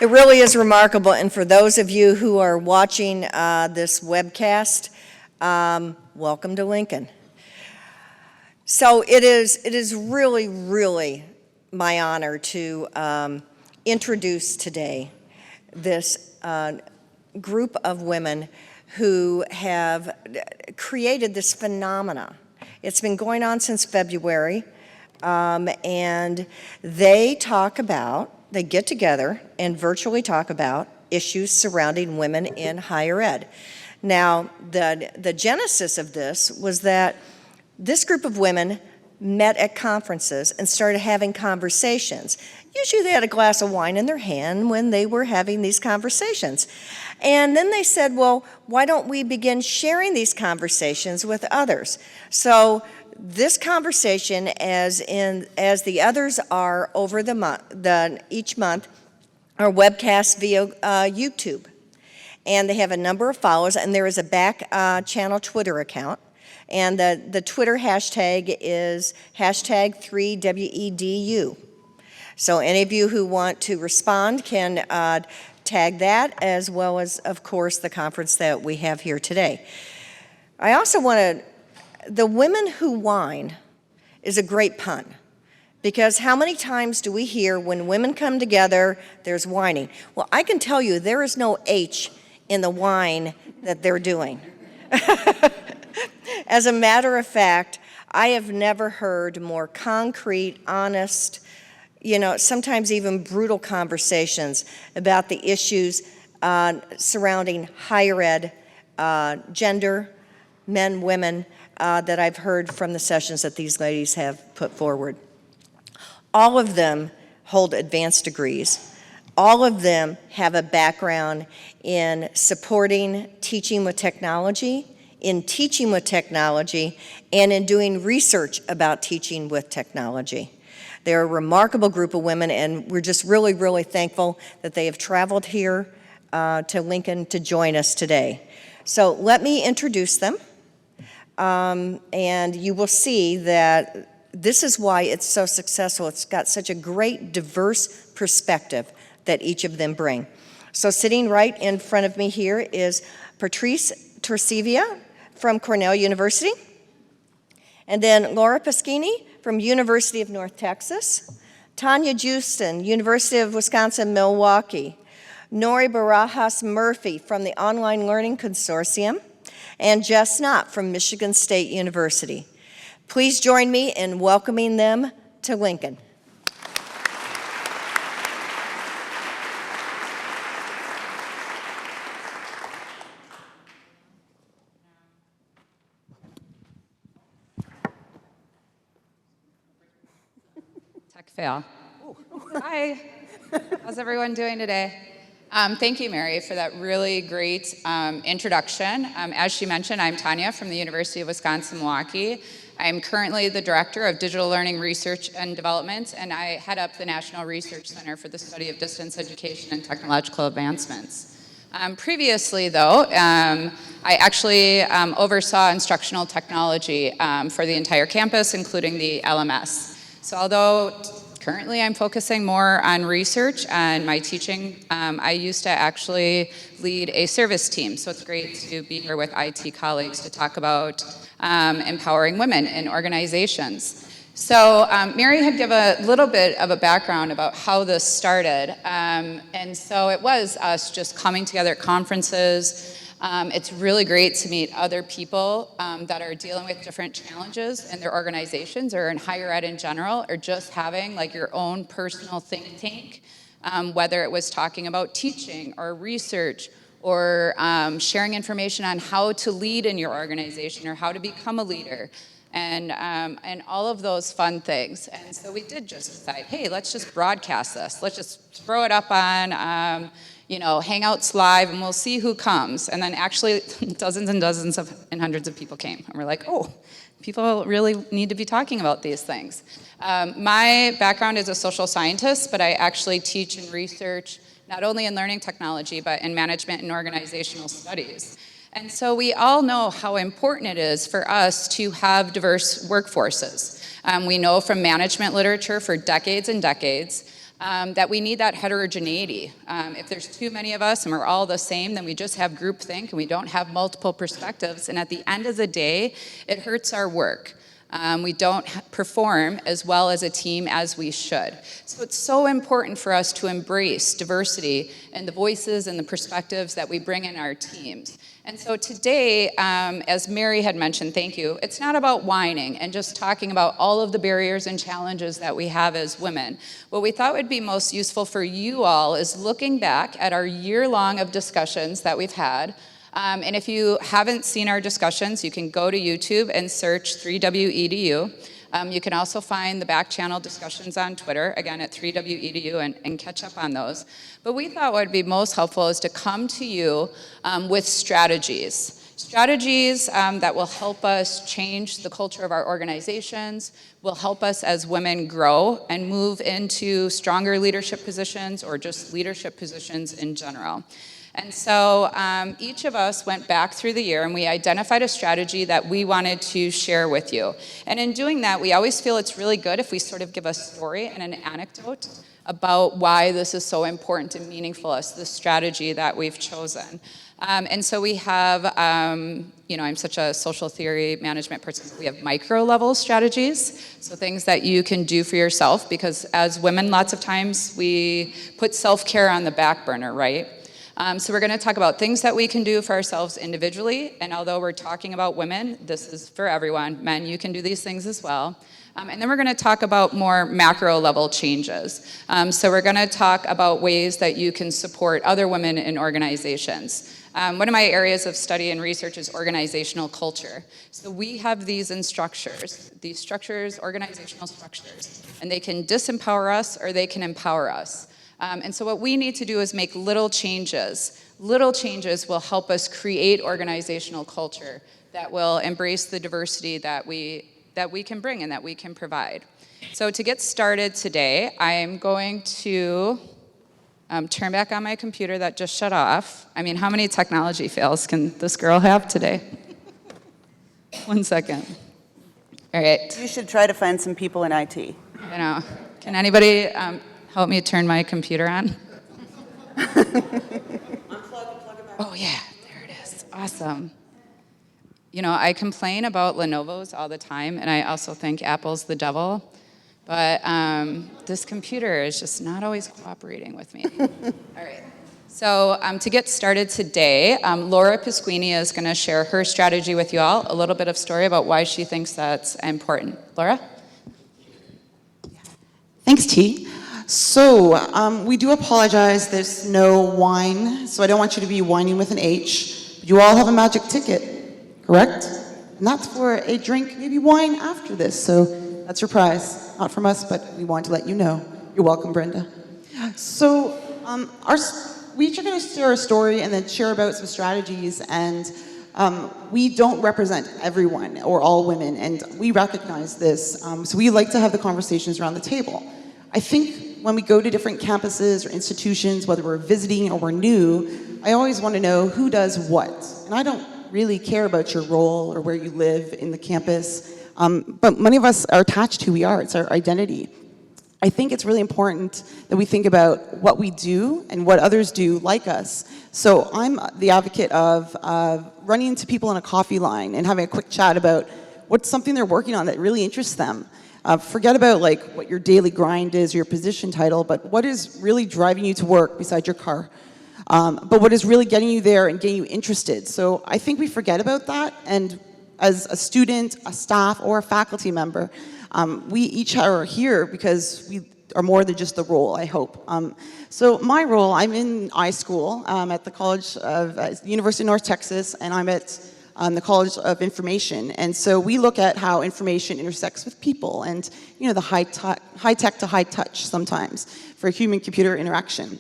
It really is remarkable, and for those of you who are watching this webcast, welcome to Lincoln. So it is really, really my honor to introduce today this group of women who have created this phenomena. It's been going on since February, and they get together and virtually talk about issues surrounding women in higher ed. Now, the genesis of this was that this group of women met at conferences and started having conversations. Usually they had a glass of wine in their hand when they were having these conversations. And then they said, well, why don't we begin sharing these conversations with others? So this conversation, as the others are over each month, are webcast via YouTube. And they have a number of followers, and there is a back channel Twitter account. And the Twitter hashtag is #3WEDU. So any of you who want to respond can tag that, as well as, of course, the conference that we have here today. I also the Women Who Whine is a great pun, because how many times do we hear when women come together, there's whining? Well, I can tell you there is no H in the whine that they're doing. As a matter of fact, I have never heard more concrete, honest, sometimes even brutal conversations about the issues surrounding higher ed, gender, men, women, that I've heard from the sessions that these ladies have put forward. All of them hold advanced degrees. All of them have a background in supporting teaching with technology, in teaching with technology, and in doing research about teaching with technology. They're a remarkable group of women, and we're just really, really thankful that they have traveled here to Lincoln to join us today. So let me introduce them, and you will see that this is why it's so successful. It's got such a great, diverse perspective that each of them bring. So sitting right in front of me here is Patrice Torcivia from Cornell University, and then Laura Paschini from University of North Texas, Tanya Justin, University of Wisconsin-Milwaukee, Nori Barajas Murphy from the Online Learning Consortium, and Jess Knott from Michigan State University. Please join me in welcoming them to Lincoln. Tech fail. Hi, how's everyone doing today? Thank you, Mary, for that really great introduction. As she mentioned, I'm Tanya from the University of Wisconsin-Milwaukee. I'm currently the Director of Digital Learning Research and Development, and I head up the National Research Center for the Study of Distance Education and Technological Advancements. Previously, though, I actually oversaw instructional technology for the entire campus, including the LMS. So although currently I'm focusing more on research and my teaching, I used to actually lead a service team. So it's great to be here with IT colleagues to talk about empowering women in organizations. So Mary had given a little bit of a background about how this started. And so it was us just coming together at conferences. It's really great to meet other people that are dealing with different challenges in their organizations or in higher ed in general, or just having like your own personal think tank, whether it was talking about teaching or research or sharing information on how to lead in your organization or how to become a leader, and all of those fun things. And so we did just decide, hey, let's just broadcast this. Let's just throw it up on Hangouts Live, and we'll see who comes. And then actually dozens and dozens and hundreds of people came. And we're like, oh, people really need to be talking about these things. My background is a social scientist, but I actually teach and research not only in learning technology, but in management and organizational studies. And so we all know how important it is for us to have diverse workforces. We know from management literature for decades and decades that we need that heterogeneity. If there's too many of us and we're all the same, then we just have groupthink and we don't have multiple perspectives. And at the end of the day, it hurts our work. We don't perform as well as a team as we should. So it's so important for us to embrace diversity and the voices and the perspectives that we bring in our teams. And so today, as Mary had mentioned, thank you, it's not about whining and just talking about all of the barriers and challenges that we have as women. What we thought would be most useful for you all is looking back at our year-long of discussions that we've had. And if you haven't seen our discussions, you can go to YouTube and search 3WEDU. You can also find the back channel discussions on Twitter, again at 3WEDU, and catch up on those. But we thought what would be most helpful is to come to you with strategies. Strategies that will help us change the culture of our organizations, will help us as women grow and move into stronger leadership positions or just leadership positions in general. And so each of us went back through the year and we identified a strategy that we wanted to share with you. And in doing that, we always feel it's really good if we sort of give a story and an anecdote about why this is so important and meaningful to us, the strategy that we've chosen. And so we have, I'm such a social theory management person, we have micro-level strategies, so things that you can do for yourself, because as women, lots of times we put self-care on the back burner, right? So we're going to talk about things that we can do for ourselves individually, and although we're talking about women, this is for everyone. Men, you can do these things as well. And then we're going to talk about more macro-level changes. So we're going to talk about ways that you can support other women in organizations. One of my areas of study and research is organizational culture. So we have these structures, organizational structures, and they can disempower us or they can empower us. And so what we need to do is make little changes. Little changes will help us create organizational culture that will embrace the diversity that we can bring and that we can provide. So to get started today, I'm going to turn back on my computer that just shut off. I mean, how many technology fails can this girl have today? 1 second. All right. You should try to find some people in IT. I know. Can anybody help me turn my computer on? Oh yeah, there it is. Awesome. I complain about Lenovo's all the time, and I also think Apple's the devil. But this computer is just not always cooperating with me. All right. So to get started today, Laura Pasquini is going to share her strategy with you all, a little bit of story about why she thinks that's important. Laura? Thanks, T. So we do apologize, there's no wine, so I don't want you to be whining with an H. You all have a magic ticket, correct? And that's for a drink, maybe wine after this, so that's your prize. Not from us, but we want to let you know. You're welcome, Brenda. So we each are going to share a story and then share about some strategies, and we don't represent everyone or all women, and we recognize this, so we like to have the conversations around the table. I think when we go to different campuses or institutions, whether we're visiting or we're new, I always want to know who does what. And I don't really care about your role or where you live in the campus, but many of us are attached to who we are. It's our identity. I think it's really important that we think about what we do and what others do like us. So I'm the advocate of running into people in a coffee line and having a quick chat about what's something they're working on that really interests them. Forget about what your daily grind is or your position title, but what is really driving you to work beside your car? But what is really getting you there and getting you interested? So I think we forget about that, and as a student, a staff, or a faculty member, we each are here because we are more than just the role, I hope. So my role, I'm in iSchool at the College of University of North Texas, and I'm at the College of Information. And so we look at how information intersects with people and, the high tech to high touch sometimes for human-computer interaction.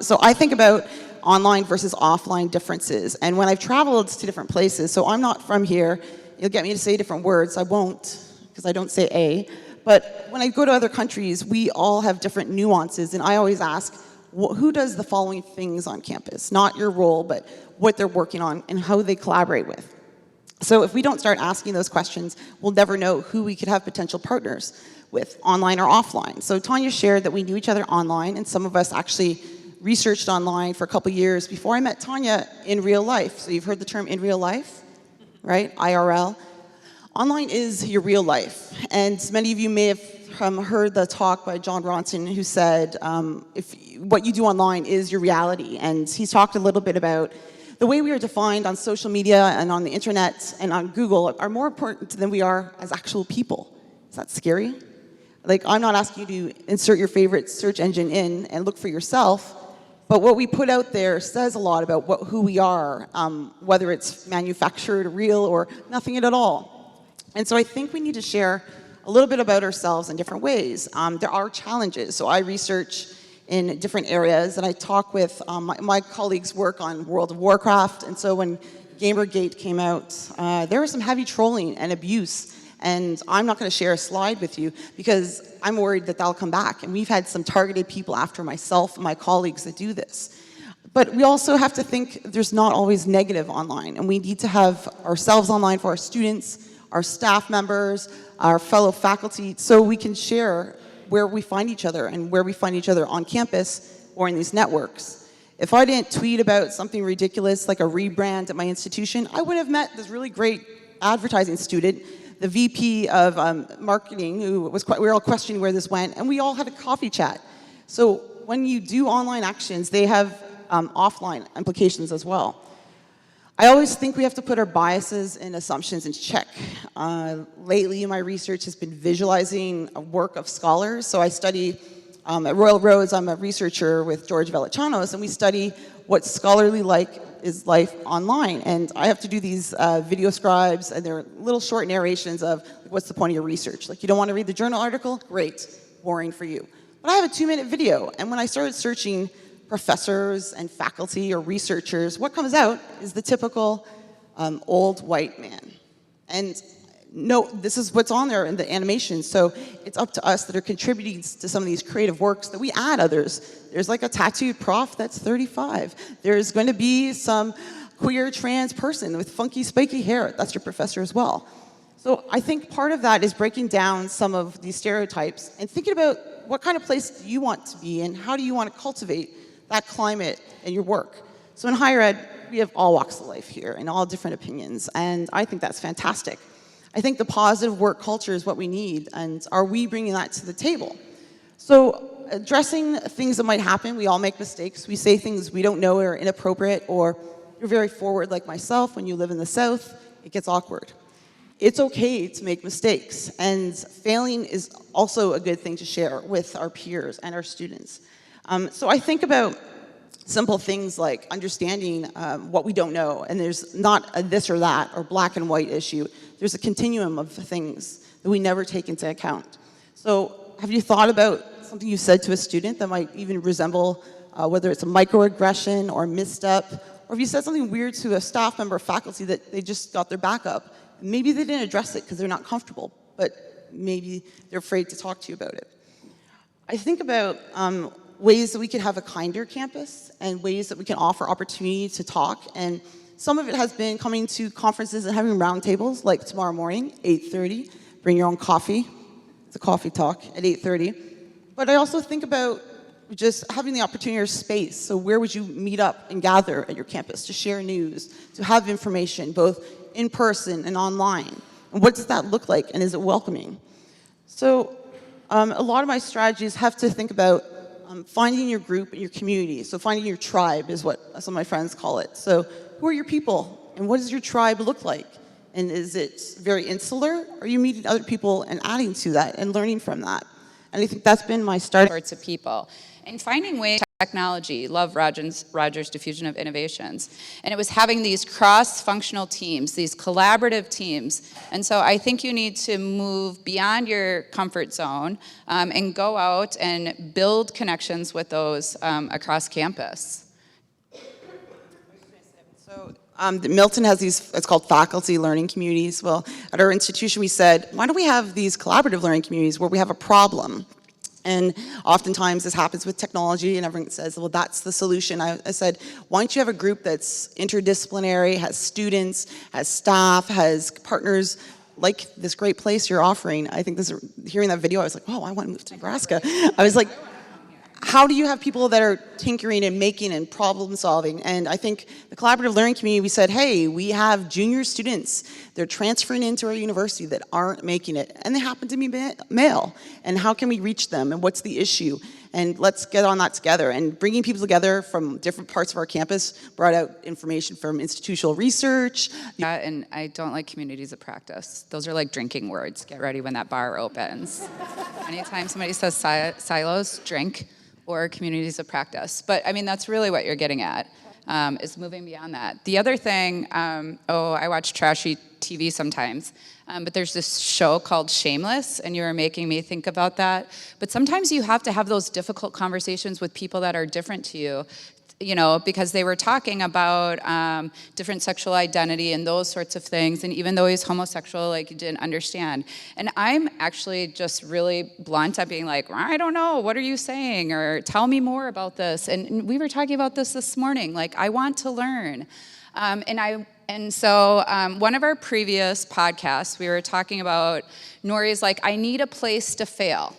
So I think about online versus offline differences. And when I've traveled to different places, so I'm not from here, you'll get me to say different words. I won't, because I don't say A. But when I go to other countries, we all have different nuances, and I always ask, who does the following things on campus? Not your role, but what they're working on and how they collaborate with. So if we don't start asking those questions, we'll never know who we could have potential partners with, online or offline. So Tanya shared that we knew each other online, and some of us actually researched online for a couple years before I met Tanya in real life. So you've heard the term in real life, right? IRL. Online is your real life. And many of you may have heard the talk by John Ronson, who said, if what you do online is your reality. And he's talked a little bit about the way we are defined on social media and on the internet and on Google are more important than we are as actual people. Is that scary? Like, I'm not asking you to insert your favorite search engine in and look for yourself, but what we put out there says a lot about who we are, whether it's manufactured, real, or nothing at all. And so I think we need to share a little bit about ourselves in different ways. There are challenges. So I research in different areas, and I talk with my colleagues work on World of Warcraft, and so when Gamergate came out, there was some heavy trolling and abuse, and I'm not going to share a slide with you because I'm worried that that'll come back, and we've had some targeted people after myself and my colleagues that do this. But we also have to think there's not always negative online, and we need to have ourselves online for our students, our staff members, our fellow faculty, so we can share where we find each other and where we find each other on campus or in these networks. If I didn't tweet about something ridiculous like a rebrand at my institution, I would have met this really great advertising student, the VP of marketing, who was we were all questioning where this went, and we all had a coffee chat. So when you do online actions, they have offline implications as well. I always think we have to put our biases and assumptions in check. Lately, my research has been visualizing a work of scholars. So I study, at Royal Roads, I'm a researcher with George Velichanos, and we study what scholarly is life online. And I have to do these video scribes, and they're little short narrations of what's the point of your research. Like, you don't want to read the journal article? Great, boring for you. But I have a 2-minute video, and when I started searching professors and faculty or researchers, what comes out is the typical old white man. And no, this is what's on there in the animation, so it's up to us that are contributing to some of these creative works that we add others. There's like a tattooed prof that's 35. There's going to be some queer trans person with funky spiky hair. That's your professor as well. So I think part of that is breaking down some of these stereotypes and thinking about what kind of place do you want to be in, how do you want to cultivate that climate in your work. So in higher ed, we have all walks of life here and all different opinions, and I think that's fantastic. I think the positive work culture is what we need, and are we bringing that to the table? So addressing things that might happen, we all make mistakes. We say things we don't know are inappropriate, or you're very forward like myself. When you live in the South, it gets awkward. It's okay to make mistakes, and failing is also a good thing to share with our peers and our students. So I think about simple things like understanding what we don't know, and there's not a this or that or black and white issue. There's a continuum of things that we never take into account. So have you thought about something you said to a student that might even resemble whether it's a microaggression or a misstep, or if you said something weird to a staff member or faculty that they just got their back up, maybe they didn't address it because they're not comfortable, but maybe they're afraid to talk to you about it. I think about ways that we can have a kinder campus and ways that we can offer opportunity to talk. And some of it has been coming to conferences and having roundtables, like tomorrow morning, 8:30. Bring your own coffee. It's a coffee talk at 8:30. But I also think about just having the opportunity or space. So where would you meet up and gather at your campus to share news, to have information, both in person and online? And what does that look like, and is it welcoming? So a lot of my strategies have to think about finding your group and your community. So finding your tribe is what some of my friends call it. So who are your people, and what does your tribe look like? And is it very insular? Or are you meeting other people and adding to that and learning from that? And I think that's been my start. Sorts of people. And finding ways, technology, love Roger's diffusion of innovations. And it was having these cross-functional teams, these collaborative teams. And so I think you need to move beyond your comfort zone and go out and build connections with those across campus. So Milton has these, it's called faculty learning communities. Well, at our institution we said, why don't we have these collaborative learning communities where we have a problem? And oftentimes this happens with technology, and everyone says, well, that's the solution. I said, why don't you have a group that's interdisciplinary, has students, has staff, has partners, like this great place you're offering. I think hearing that video, I was like, oh, I want to move to Nebraska. I was like, how do you have people that are tinkering and making and problem solving? And I think the collaborative learning community, we said, hey, we have junior students. They're transferring into our university that aren't making it. And they happen to be male. And how can we reach them? And what's the issue? And let's get on that together. And bringing people together from different parts of our campus brought out information from institutional research. Yeah, and I don't like communities of practice. Those are like drinking words. Get ready when that bar opens. Anytime somebody says silos, drink, or communities of practice. But I mean, that's really what you're getting at, is moving beyond that. The other thing, I watch trashy TV sometimes, but there's this show called Shameless, and you were making me think about that. But sometimes you have to have those difficult conversations with people that are different to you, because they were talking about different sexual identity and those sorts of things, and even though he's homosexual, like, you didn't understand. And I'm actually just really blunt at being like, I don't know, what are you saying? Or tell me more about this. And we were talking about this morning, like, I want to learn. And so one of our previous podcasts, we were talking about, Nori's like, I need a place to fail.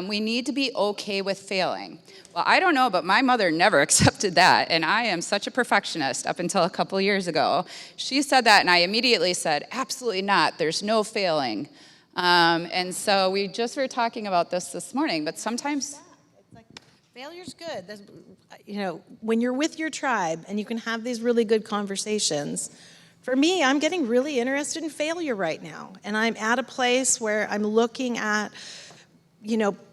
We need to be okay with failing. Well, I don't know, but my mother never accepted that, and I am such a perfectionist up until a couple years ago. She said that, and I immediately said, absolutely not, there's no failing. And so we just were talking about this morning, but sometimes... It's like, failure's good. When you're with your tribe and you can have these really good conversations, for me, I'm getting really interested in failure right now, and I'm at a place where I'm looking at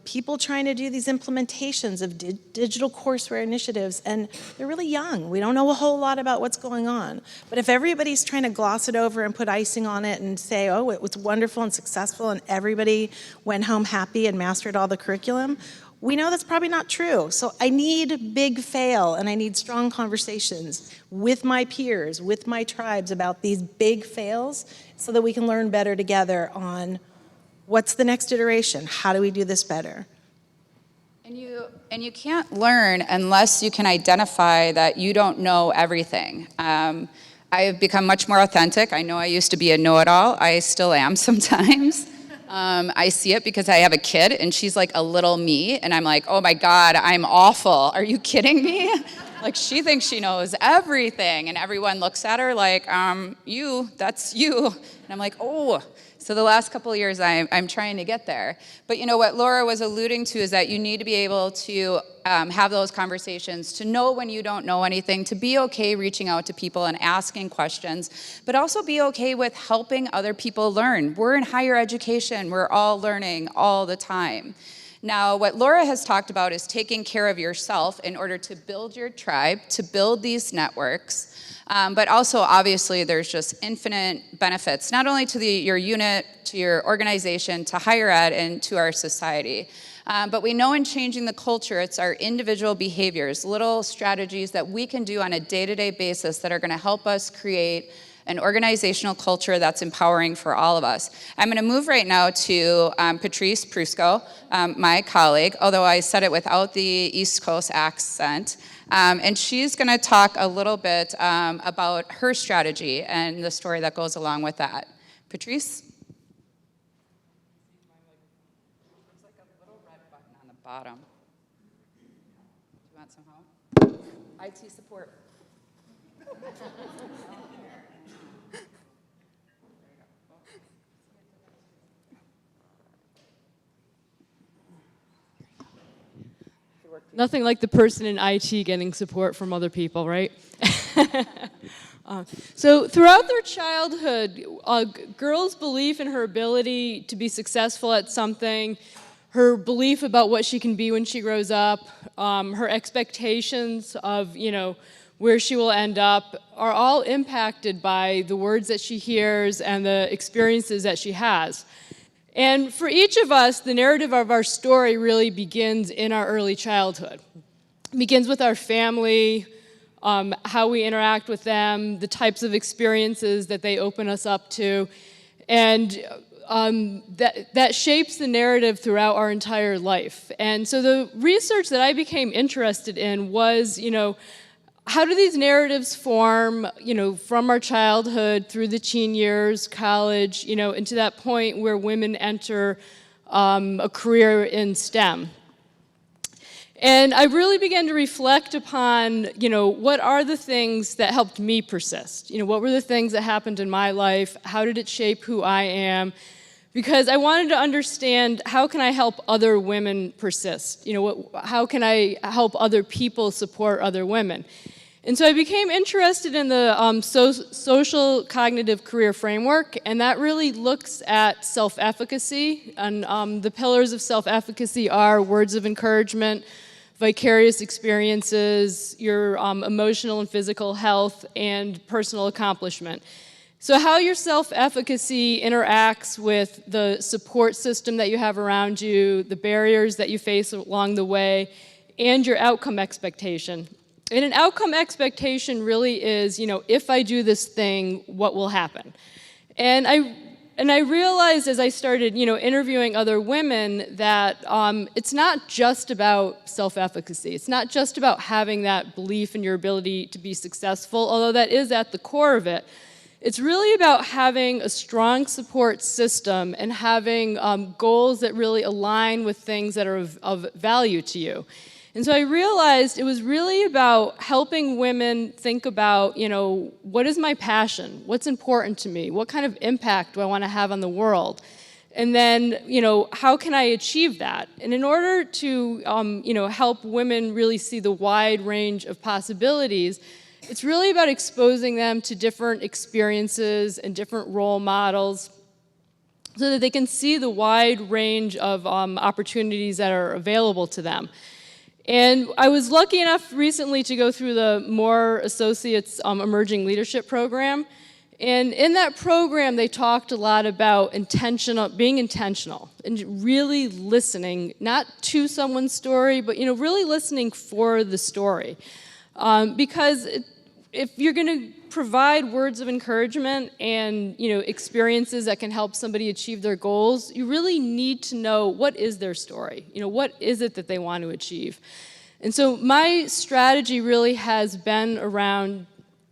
people trying to do these implementations of digital courseware initiatives, and they're really young. We don't know a whole lot about what's going on. But if everybody's trying to gloss it over and put icing on it and say, oh, it was wonderful and successful and everybody went home happy and mastered all the curriculum, we know that's probably not true. So I need big fail, and I need strong conversations with my peers, with my tribes about these big fails so that we can learn better together on what's the next iteration? How do we do this better? And you can't learn unless you can identify that you don't know everything. I have become much more authentic. I know I used to be a know-it-all. I still am sometimes. I see it because I have a kid, and she's like a little me, and I'm like, oh my God, I'm awful. Are you kidding me? Like, she thinks she knows everything, and everyone looks at her like, that's you. And I'm like, oh. So the last couple of years, I'm trying to get there. But what Laura was alluding to is that you need to be able to have those conversations, to know when you don't know anything, to be okay reaching out to people and asking questions, but also be okay with helping other people learn. We're in higher education. We're all learning all the time. Now, what Laura has talked about is taking care of yourself in order to build your tribe, to build these networks. But also, obviously, there's just infinite benefits, not only to your unit, to your organization, to higher ed, and to our society. But we know in changing the culture, it's our individual behaviors, little strategies that we can do on a day-to-day basis that are going to help us create an organizational culture that's empowering for all of us. I'm going to move right now to Patrice Prusco, my colleague, although I said it without the East Coast accent. And she's going to talk a little bit about her strategy and the story that goes along with that. Patrice? There's like a little red button on the bottom. Do you want some help? IT support. Nothing like the person in IT getting support from other people, right? So throughout their childhood, a girl's belief in her ability to be successful at something, her belief about what she can be when she grows up, her expectations of, where she will end up, are all impacted by the words that she hears and the experiences that she has. And for each of us, the narrative of our story really begins in our early childhood. It begins with our family, how we interact with them, the types of experiences that they open us up to. And that shapes the narrative throughout our entire life. And so the research that I became interested in was, how do these narratives form, from our childhood through the teen years, college, into that point where women enter a career in STEM. And I really began to reflect upon, what are the things that helped me persist? What were the things that happened in my life? How did it shape who I am? Because I wanted to understand, how can I help other women persist? How can I help other people support other women? And so I became interested in the social cognitive career framework, and that really looks at self-efficacy. And the pillars of self-efficacy are words of encouragement, vicarious experiences, your emotional and physical health, and personal accomplishment. So how your self-efficacy interacts with the support system that you have around you, the barriers that you face along the way, and your outcome expectation. And an outcome expectation really is, if I do this thing, what will happen? And I realized as I started, interviewing other women that it's not just about self-efficacy. It's not just about having that belief in your ability to be successful, although that is at the core of it. It's really about having a strong support system and having goals that really align with things that are of value to you. And so I realized it was really about helping women think about, what is my passion? What's important to me? What kind of impact do I want to have on the world? And then, how can I achieve that? And in order to, help women really see the wide range of possibilities, it's really about exposing them to different experiences and different role models so that they can see the wide range of opportunities that are available to them. And I was lucky enough recently to go through the Moore Associates Emerging Leadership Program. And in that program, they talked a lot about being intentional and really listening, not to someone's story, but really listening for the story. Because if you're going to provide words of encouragement and experiences that can help somebody achieve their goals, you really need to know what is their story. What is it that they want to achieve? And so my strategy really has been around,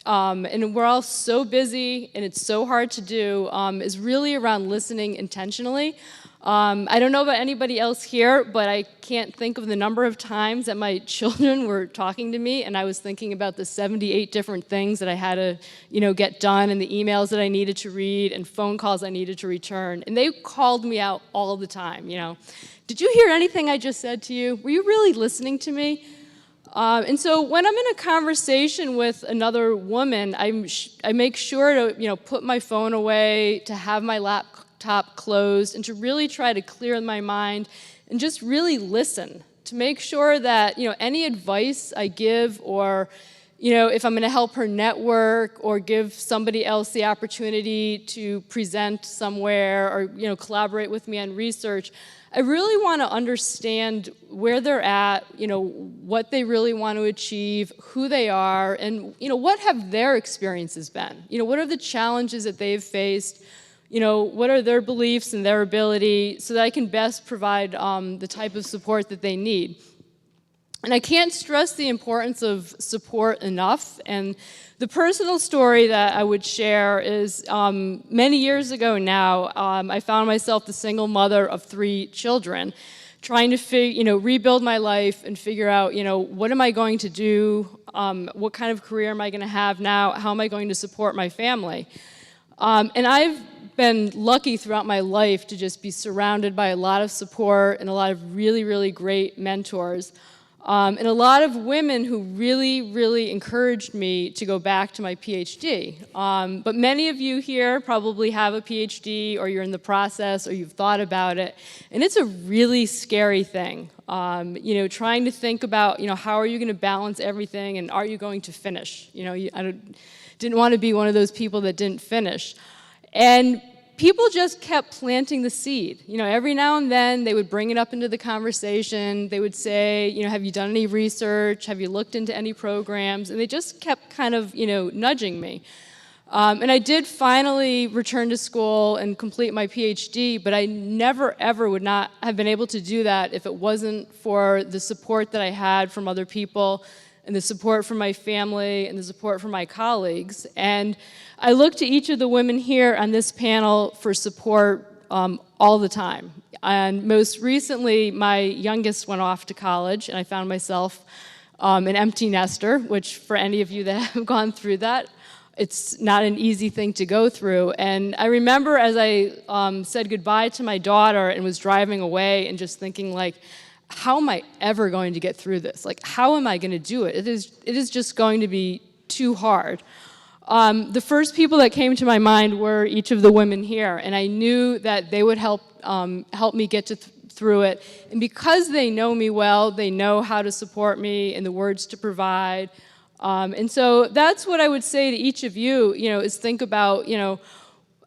and we're all so busy and it's so hard to do, is really around listening intentionally. I don't know about anybody else here, but I can't think of the number of times that my children were talking to me and I was thinking about the 78 different things that I had to, get done, and the emails that I needed to read and phone calls I needed to return. And they called me out all the time, Did you hear anything I just said to you? Were you really listening to me? And so when I'm in a conversation with another woman, I make sure to, put my phone away, to have my laptop closed, and to really try to clear my mind and just really listen to make sure that, any advice I give, or, if I'm going to help her network or give somebody else the opportunity to present somewhere or, collaborate with me on research, I really want to understand where they're at, what they really want to achieve, who they are, and, what have their experiences been? What are the challenges that they've faced? What are their beliefs and their ability, so that I can best provide the type of support that they need. And I can't stress the importance of support enough. And the personal story that I would share is many years ago now, I found myself the single mother of 3 children, trying to rebuild my life and figure out, what am I going to do? What kind of career am I going to have now? How am I going to support my family? And I've been lucky throughout my life to just be surrounded by a lot of support and a lot of really, really great mentors. And a lot of women who really, really encouraged me to go back to my PhD. But many of you here probably have a PhD, or you're in the process, or you've thought about it. And it's a really scary thing. Trying to think about, how are you going to balance everything, and are you going to finish? I didn't want to be one of those people that didn't finish. And people just kept planting the seed. Every now and then they would bring it up into the conversation. They would say, have you done any research? Have you looked into any programs? And they just kept kind of, nudging me. And I did finally return to school and complete my PhD, but I never, ever would not have been able to do that if it wasn't for the support that I had from other people, and the support from my family, and the support from my colleagues. And I look to each of the women here on this panel for support all the time. And most recently, my youngest went off to college, and I found myself an empty nester, which for any of you that have gone through that, it's not an easy thing to go through. And I remember as I said goodbye to my daughter and was driving away and just thinking, like, how am I ever going to get through this? Like, how am I going to do it? It is just going to be too hard. The first people that came to my mind were each of the women here, and I knew that they would help me get through it. And because they know me well, they know how to support me and the words to provide. And so that's what I would say to each of you, is think about,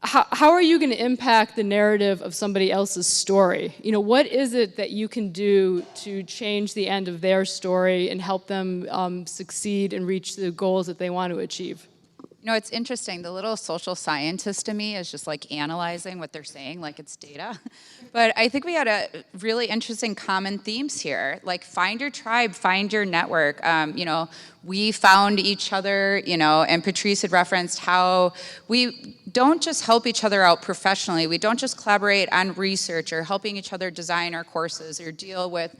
how are you going to impact the narrative of somebody else's story? What is it that you can do to change the end of their story and help them succeed and reach the goals that they want to achieve? It's interesting. The little social scientist in me is just like analyzing what they're saying like it's data. But I think we had a really interesting common themes here. Like, find your tribe, find your network. We found each other, and Patrice had referenced how we don't just help each other out professionally. We don't just collaborate on research or helping each other design our courses or deal with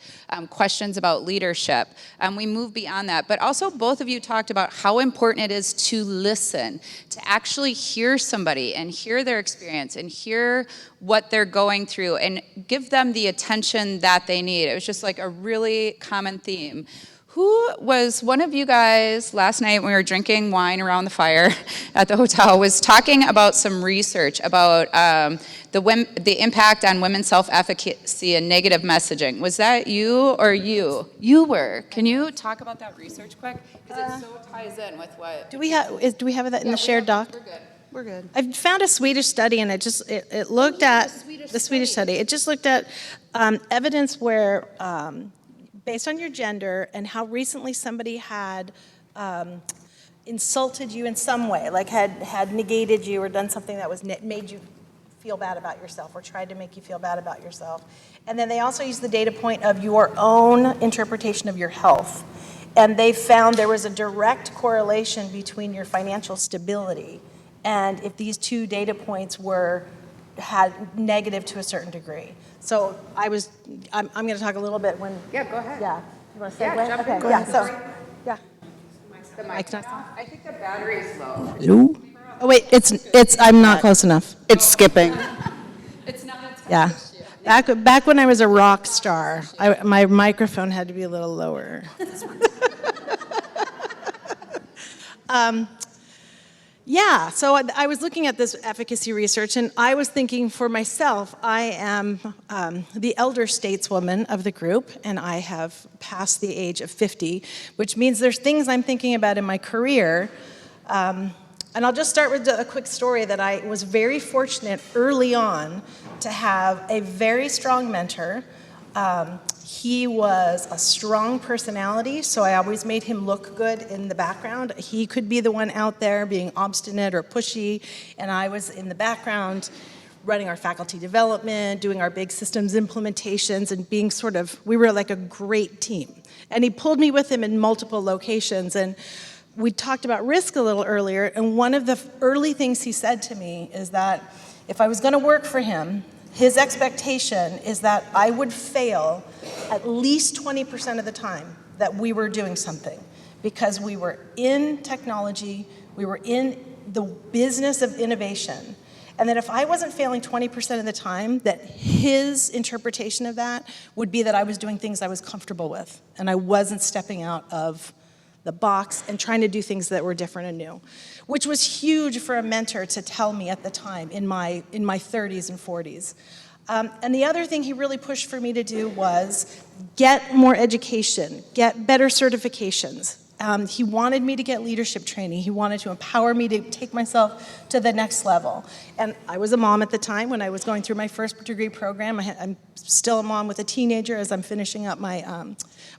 questions about leadership. We move beyond that. But also, both of you talked about how important it is to listen, to actually hear somebody and hear their experience and hear what they're going through and give them the attention that they need. It was just like a really common theme. Who was one of you guys last night when we were drinking wine around the fire at the hotel was talking about some research about the impact on women's self-efficacy and negative messaging? Was that you or you? You were. Can you talk about that research quick? Because it so ties in with what... Do we have that in the shared doc? We're good. We're good. I found a Swedish study, and it looked at the Swedish study. It just looked at evidence where, based on your gender and how recently somebody had insulted you in some way, like had negated you or done something that was made you feel bad about yourself or tried to make you feel bad about yourself. And then they also used the data point of your own interpretation of your health. And they found there was a direct correlation between your financial stability and if these two data points had negative to a certain degree. So I'm going to talk a little bit when. Yeah, go ahead. Yeah. You want to say Yeah, jump in. Okay. Yeah. So, yeah. The mic's not on. I think the battery's low. Oh wait, it's. I'm not close enough. It's skipping. It's not a tech Yeah. issue. Back when I was a rock star, my microphone had to be a little lower. Yeah, so I was looking at this efficacy research, and I was thinking for myself, I am the elder stateswoman of the group, and I have passed the age of 50, which means there's things I'm thinking about in my career. And I'll just start with a quick story that I was very fortunate early on to have a very strong mentor. He was a strong personality, so I always made him look good in the background. He could be the one out there being obstinate or pushy, and I was in the background running our faculty development, doing our big systems implementations, and being we were like a great team. And he pulled me with him in multiple locations, and we talked about risk a little earlier, and one of the early things he said to me is that if I was going to work for him, his expectation is that I would fail at least 20% of the time that we were doing something, because we were in technology, we were in the business of innovation, and that if I wasn't failing 20% of the time, that his interpretation of that would be that I was doing things I was comfortable with, and I wasn't stepping out of the box and trying to do things that were different and new, which was huge for a mentor to tell me at the time in my 30s and 40s. And the other thing he really pushed for me to do was get more education, get better certifications. He wanted me to get leadership training. He wanted to empower me to take myself to the next level. And I was a mom at the time when I was going through my first degree program. I'm still a mom with a teenager as I'm finishing up my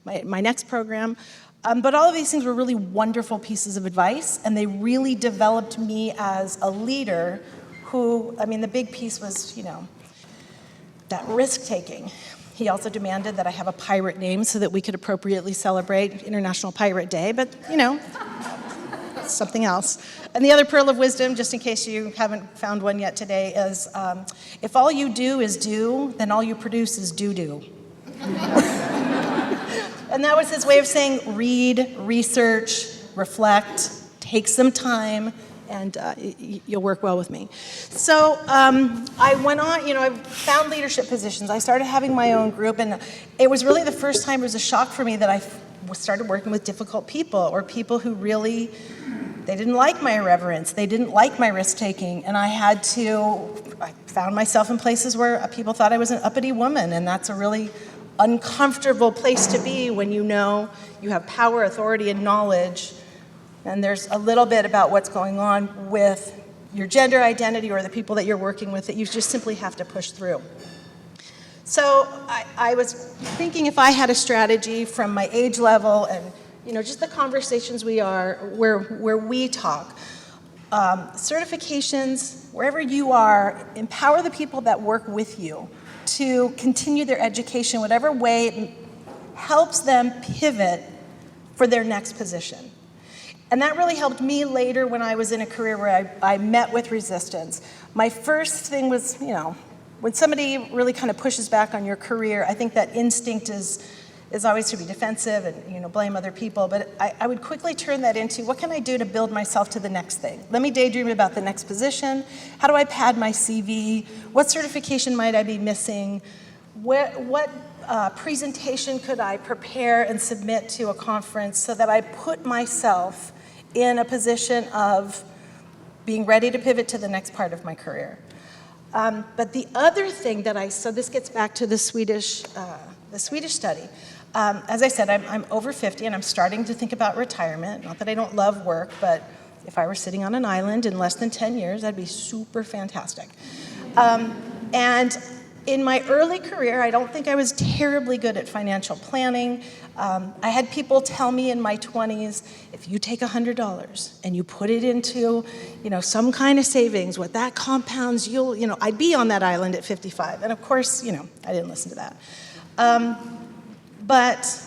next program. But all of these things were really wonderful pieces of advice, and they really developed me as a leader who, I mean, the big piece was, that risk-taking. He also demanded that I have a pirate name so that we could appropriately celebrate International Pirate Day, but, something else. And the other pearl of wisdom, just in case you haven't found one yet today, is if all you do is do, then all you produce is do-do. And that was his way of saying read, research, reflect, take some time, and you'll work well with me. So I went on, I found leadership positions. I started having my own group, and it was really the first time it was a shock for me that I started working with difficult people, or people who really, they didn't like my irreverence, they didn't like my risk-taking, and I found myself in places where people thought I was an uppity woman, and that's a really uncomfortable place to be when you know you have power, authority, and knowledge, and there's a little bit about what's going on with your gender identity or the people that you're working with that you just simply have to push through. So I was thinking if I had a strategy from my age level and just the conversations where we talk, certifications, wherever you are, empower the people that work with you to continue their education, whatever way helps them pivot for their next position. And that really helped me later when I was in a career where I met with resistance. My first thing was, when somebody really kind of pushes back on your career, I think that instinct is always to be defensive and blame other people, but I would quickly turn that into, what can I do to build myself to the next thing? Let me daydream about the next position. How do I pad my CV? What certification might I be missing? What presentation could I prepare and submit to a conference so that I put myself in a position of being ready to pivot to the next part of my career? But the other thing so this gets back to the Swedish study. As I said, I'm over 50 and I'm starting to think about retirement. Not that I don't love work, but if I were sitting on an island in less than 10 years, that'd be super fantastic. And in my early career, I don't think I was terribly good at financial planning. I had people tell me in my 20s, if you take $100 and you put it into, some kind of savings, what that compounds, I'd be on that island at 55. And of course, I didn't listen to that. But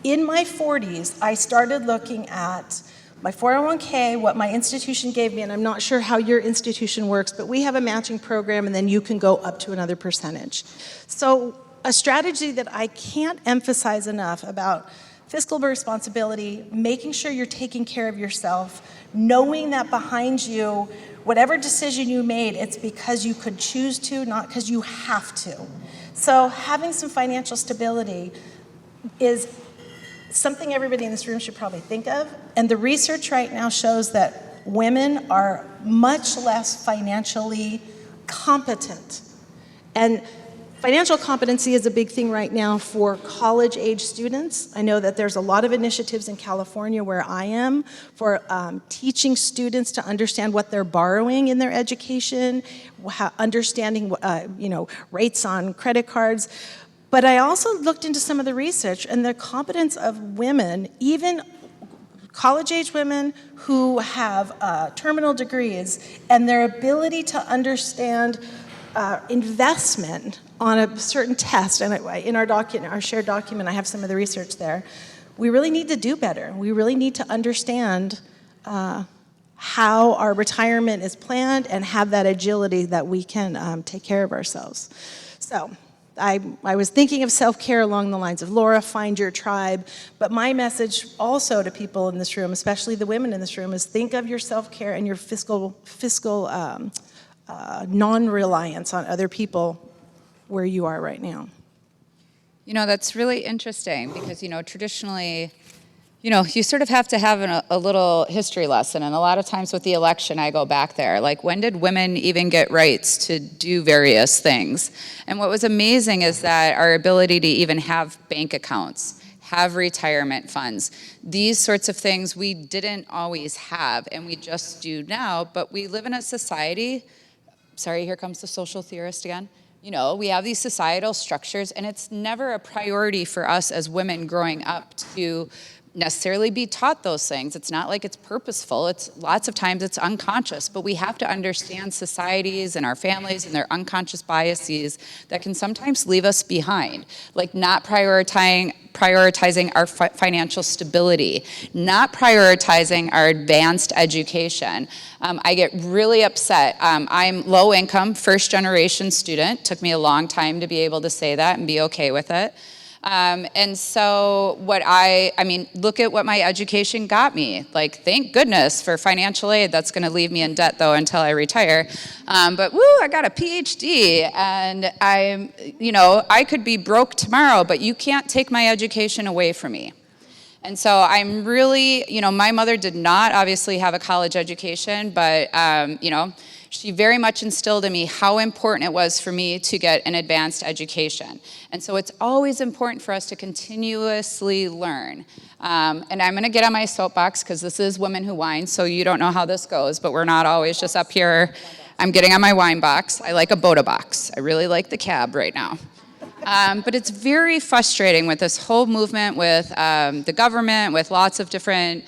in my 40s, I started looking at my 401k, what my institution gave me, and I'm not sure how your institution works, but we have a matching program, and then you can go up to another percentage. So a strategy that I can't emphasize enough about fiscal responsibility, making sure you're taking care of yourself, knowing that behind you, whatever decision you made, it's because you could choose to, not because you have to. So having some financial stability is something everybody in this room should probably think of. And the research right now shows that women are much less financially competent. And financial competency is a big thing right now for college-age students. I know that there's a lot of initiatives in California where I am for teaching students to understand what they're borrowing in their education, understanding rates on credit cards. But I also looked into some of the research, and the competence of women, even college-age women who have terminal degrees, and their ability to understand investment on a certain test, and in our shared document, I have some of the research there. We really need to do better. We really need to understand how our retirement is planned and have that agility that we can take care of ourselves. So I was thinking of self-care along the lines of Laura, find your tribe, but my message also to people in this room, especially the women in this room, is think of your self-care and your fiscal non-reliance on other people where you are right now. That's really interesting because, traditionally, you sort of have to have a little history lesson. And a lot of times with the election, I go back there. Like, when did women even get rights to do various things? And what was amazing is that our ability to even have bank accounts, have retirement funds, these sorts of things we didn't always have, and we just do now. But we live in a society, sorry, here comes the social theorist again. We have these societal structures, and it's never a priority for us as women growing up to necessarily be taught those things. It's not like it's purposeful. It's lots of times it's unconscious, but we have to understand societies and our families and their unconscious biases that can sometimes leave us behind, like not prioritizing our financial stability, not prioritizing our advanced education. I get really upset. I'm low income, first generation student. Took me a long time to be able to say that and be okay with it. And so look at what my education got me. Like, thank goodness for financial aid. That's going to leave me in debt, though, until I retire. But I got a PhD, and I could be broke tomorrow, but you can't take my education away from me. And so I'm really, my mother did not obviously have a college education, but, she very much instilled in me how important it was for me to get an advanced education. And so it's always important for us to continuously learn. And I'm going to get on my soapbox because this is Women Who Whine, so you don't know how this goes, but we're not always just up here. I'm getting on my wine box. I like a Boda box. I really like the cab right now. But it's very frustrating with this whole movement with the government, with lots of different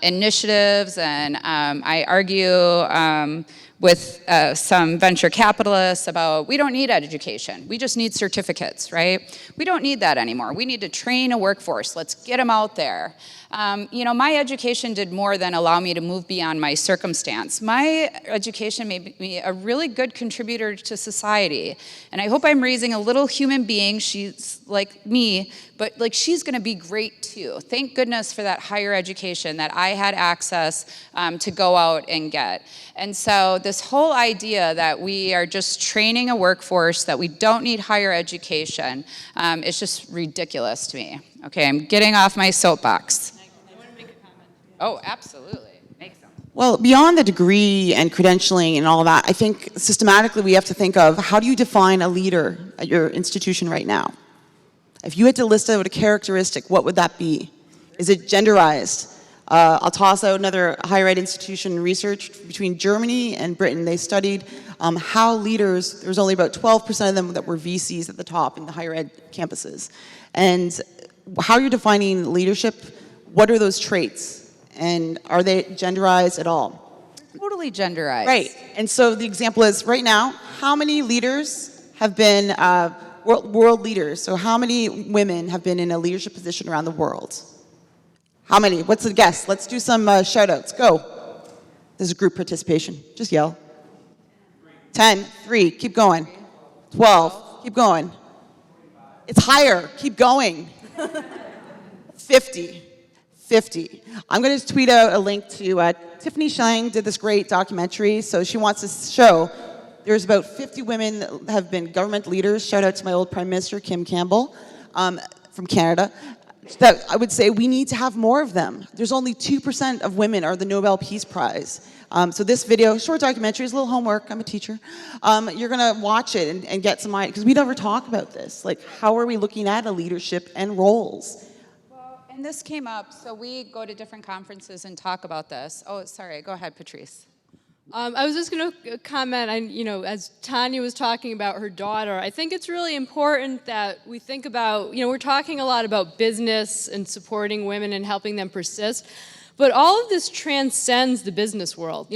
initiatives, and I argue with some venture capitalists about we don't need education. We just need certificates, right? We don't need that anymore. We need to train a workforce. Let's get them out there. My education did more than allow me to move beyond my circumstance. My education made me a really good contributor to society. And I hope I'm raising a little human being. She's like me, but she's going to be great too. Thank goodness for that higher education that I had access to go out and get. And so this whole idea that we are just training a workforce, that we don't need higher education, is just ridiculous to me. Okay, I'm getting off my soapbox. Oh, absolutely. Make some. Well, beyond the degree and credentialing and all of that, I think systematically we have to think of how do you define a leader at your institution right now? If you had to list out a characteristic, what would that be? Is it genderized? I'll toss out another higher ed institution research between Germany and Britain. They studied how leaders, there was only about 12% of them that were VCs at the top in the higher ed campuses. And how you're defining leadership, what are those traits? And are they genderized at all? Totally genderized. Right. And so the example is right now, how many leaders have been world leaders? So how many women have been in a leadership position around the world? How many? What's the guess? Let's do some shout outs. Go. This is group participation. Just yell. 10, 3, keep going. 12, keep going. It's higher, keep going. 50. I'm going to tweet out a link to Tiffany Shine did this great documentary, so she wants to show there's about 50 women that have been government leaders. Shout out to my old Prime Minister, Kim Campbell, from Canada. That I would say we need to have more of them. There's only 2% of women are the Nobel Peace Prize. So this video, short documentary, is a little homework. I'm a teacher. You're going to watch it and get some ideas, because we never talk about this. Like, how are we looking at a leadership and roles? And this came up, so we go to different conferences and talk about this. Oh, sorry, go ahead, Patrice. I was just going to comment on, as Tanya was talking about her daughter, I think it's really important that we think about, we're talking a lot about business and supporting women and helping them persist, but all of this transcends the business world.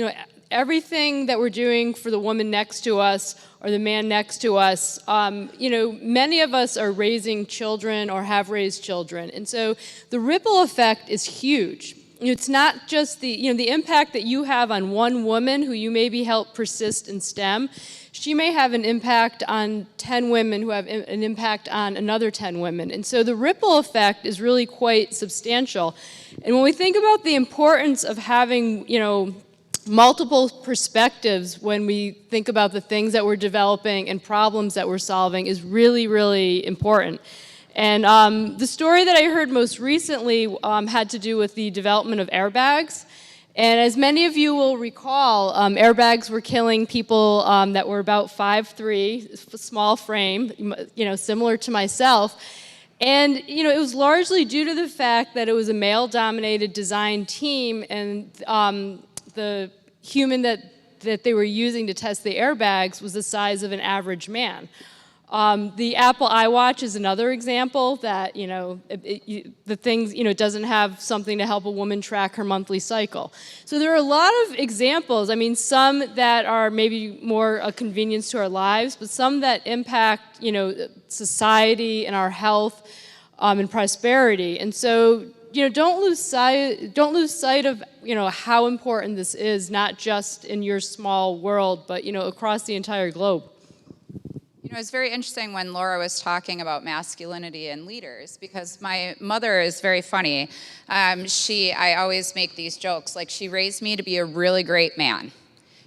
Everything that we're doing for the woman next to us or the man next to us, many of us are raising children or have raised children. And so the ripple effect is huge. It's not just the impact that you have on one woman who you maybe help persist in STEM. She may have an impact on 10 women who have an impact on another 10 women. And so the ripple effect is really quite substantial. And when we think about the importance of having, multiple perspectives when we think about the things that we're developing and problems that we're solving is really, really important. And the story that I heard most recently had to do with the development of airbags. And as many of you will recall, airbags were killing people that were about 5'3", small frame, similar to myself. And, it was largely due to the fact that it was a male-dominated design team, and the human that they were using to test the airbags was the size of an average man. The Apple iWatch is another example that, the things, it doesn't have something to help a woman track her monthly cycle. So there are a lot of examples. I mean, some that are maybe more a convenience to our lives, but some that impact, society and our health and prosperity. And so, don't lose sight of, how important this is, not just in your small world, but, across the entire globe. It's very interesting when Laura was talking about masculinity and leaders, because my mother is very funny. I always make these jokes, like she raised me to be a really great man.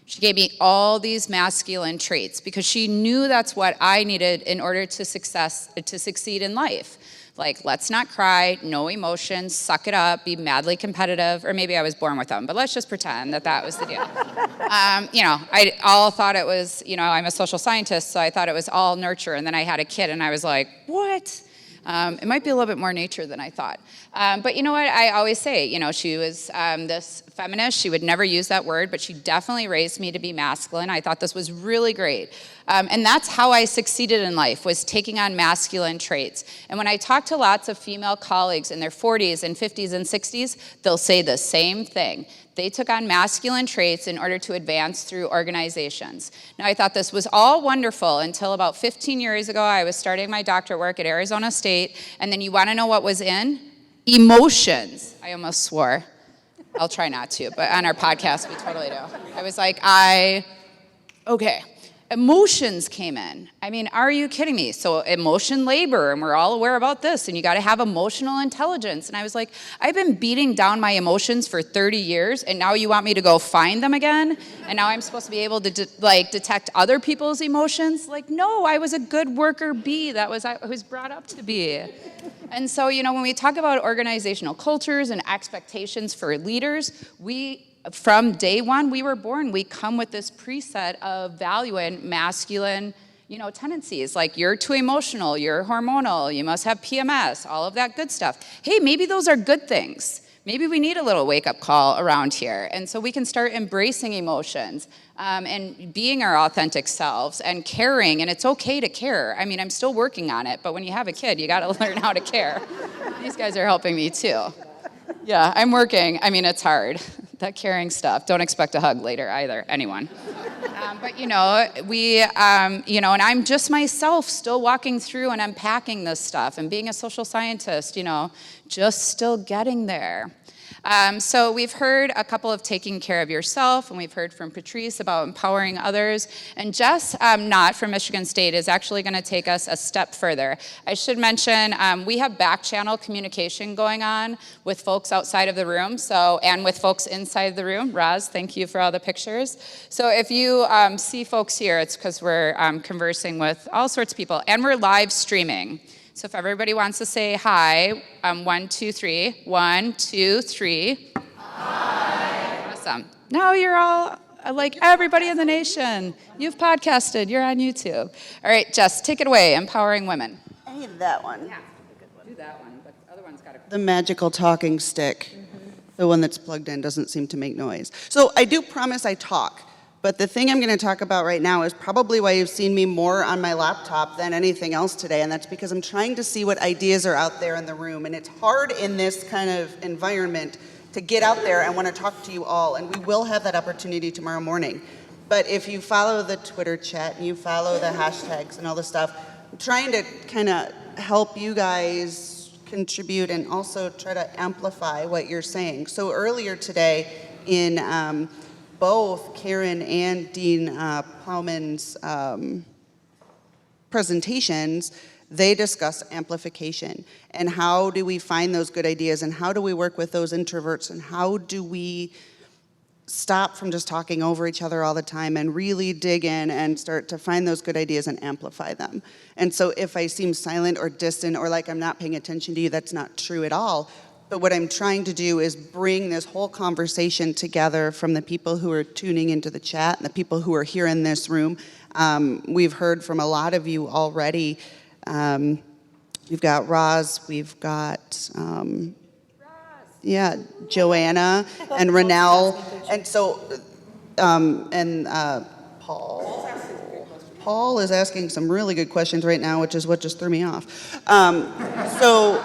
She gave me all these masculine traits because she knew that's what I needed in order to succeed in life. Like, let's not cry, no emotions, suck it up, be madly competitive, or maybe I was born with them, but let's just pretend that was the deal. I all thought it was, I'm a social scientist, so I thought it was all nurture, and then I had a kid, and I was like, what? It might be a little bit more nature than I thought. But you know what? I always say, she was this feminist. She would never use that word, but she definitely raised me to be masculine. I thought this was really great. And that's how I succeeded in life, was taking on masculine traits. And when I talk to lots of female colleagues in their 40s and 50s and 60s, they'll say the same thing. They took on masculine traits in order to advance through organizations. Now, I thought this was all wonderful until about 15 years ago. I was starting my doctorate work at Arizona State, and then you want to know what was in? Emotions. I almost swore. I'll try not to, but on our podcast, we totally do. I was like, okay. Emotions came in. I mean, are you kidding me? So emotion labor, and we're all aware about this, and you got to have emotional intelligence. And I was like, I've been beating down my emotions for 30 years, and now you want me to go find them again? And now I'm supposed to be able to detect other people's emotions? Like, no, I was a good worker bee. I was brought up to be. And so, when we talk about organizational cultures and expectations for leaders, from day one we were born, we come with this preset of valuing masculine, tendencies, like you're too emotional, you're hormonal, you must have PMS, all of that good stuff. Hey, maybe those are good things. Maybe we need a little wake-up call around here. And so we can start embracing emotions and being our authentic selves and caring, and it's okay to care. I mean, I'm still working on it, but when you have a kid, you gotta learn how to care. These guys are helping me too. Yeah, I'm working. I mean, it's hard. That caring stuff. Don't expect a hug later either, anyone. But and I'm just myself still walking through and unpacking this stuff and being a social scientist, just still getting there. So we've heard a couple of taking care of yourself, and we've heard from Patrice about empowering others. And Jess Knott from Michigan State is actually going to take us a step further. I should mention we have back-channel communication going on with folks outside of the room, and with folks inside the room. Roz, thank you for all the pictures. So if you see folks here, it's because we're conversing with all sorts of people, and we're live streaming. So if everybody wants to say hi, 1, 2, 3. 1, 2, 3. Hi. Awesome. Now you're all like everybody in the nation. You've podcasted. You're on YouTube. All right, Jess, take it away. Empowering women. I need that one. Yeah, do that one. But the other one's got to. The magical talking stick. The one that's plugged in doesn't seem to make noise. So I do promise I talk. But the thing I'm going to talk about right now is probably why you've seen me more on my laptop than anything else today, and that's because I'm trying to see what ideas are out there in the room, and it's hard in this kind of environment to get out there and want to talk to you all, and we will have that opportunity tomorrow morning. But if you follow the Twitter chat and you follow the hashtags and all the stuff, I'm trying to kind of help you guys contribute and also try to amplify what you're saying. So earlier today in both Karen and Dean Plowman's presentations, they discuss amplification and how do we find those good ideas and how do we work with those introverts and how do we stop from just talking over each other all the time and really dig in and start to find those good ideas and amplify them. And so if I seem silent or distant or like I'm not paying attention to you, that's not true at all. But what I'm trying to do is bring this whole conversation together from the people who are tuning into the chat and the people who are here in this room. We've heard from a lot of you already. We've got Roz, we've got Joanna and Renelle, and so Paul. Paul is asking some really good questions right now, which is what just threw me off. So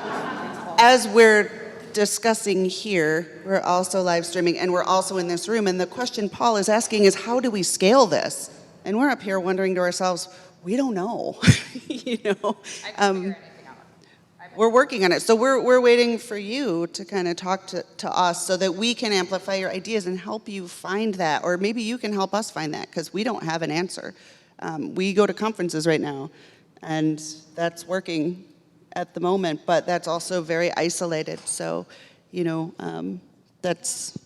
as we're discussing here, we're also live streaming, and we're also in this room, and the question Paul is asking is, how do we scale this? And we're up here wondering to ourselves, we don't know. You know, we're working on it. So we're waiting for you to kind of talk to us so that we can amplify your ideas and help you find that, or maybe you can help us find that, because we don't have an answer. We go to conferences right now, and that's working at the moment, but that's also very isolated. So, you know, that's.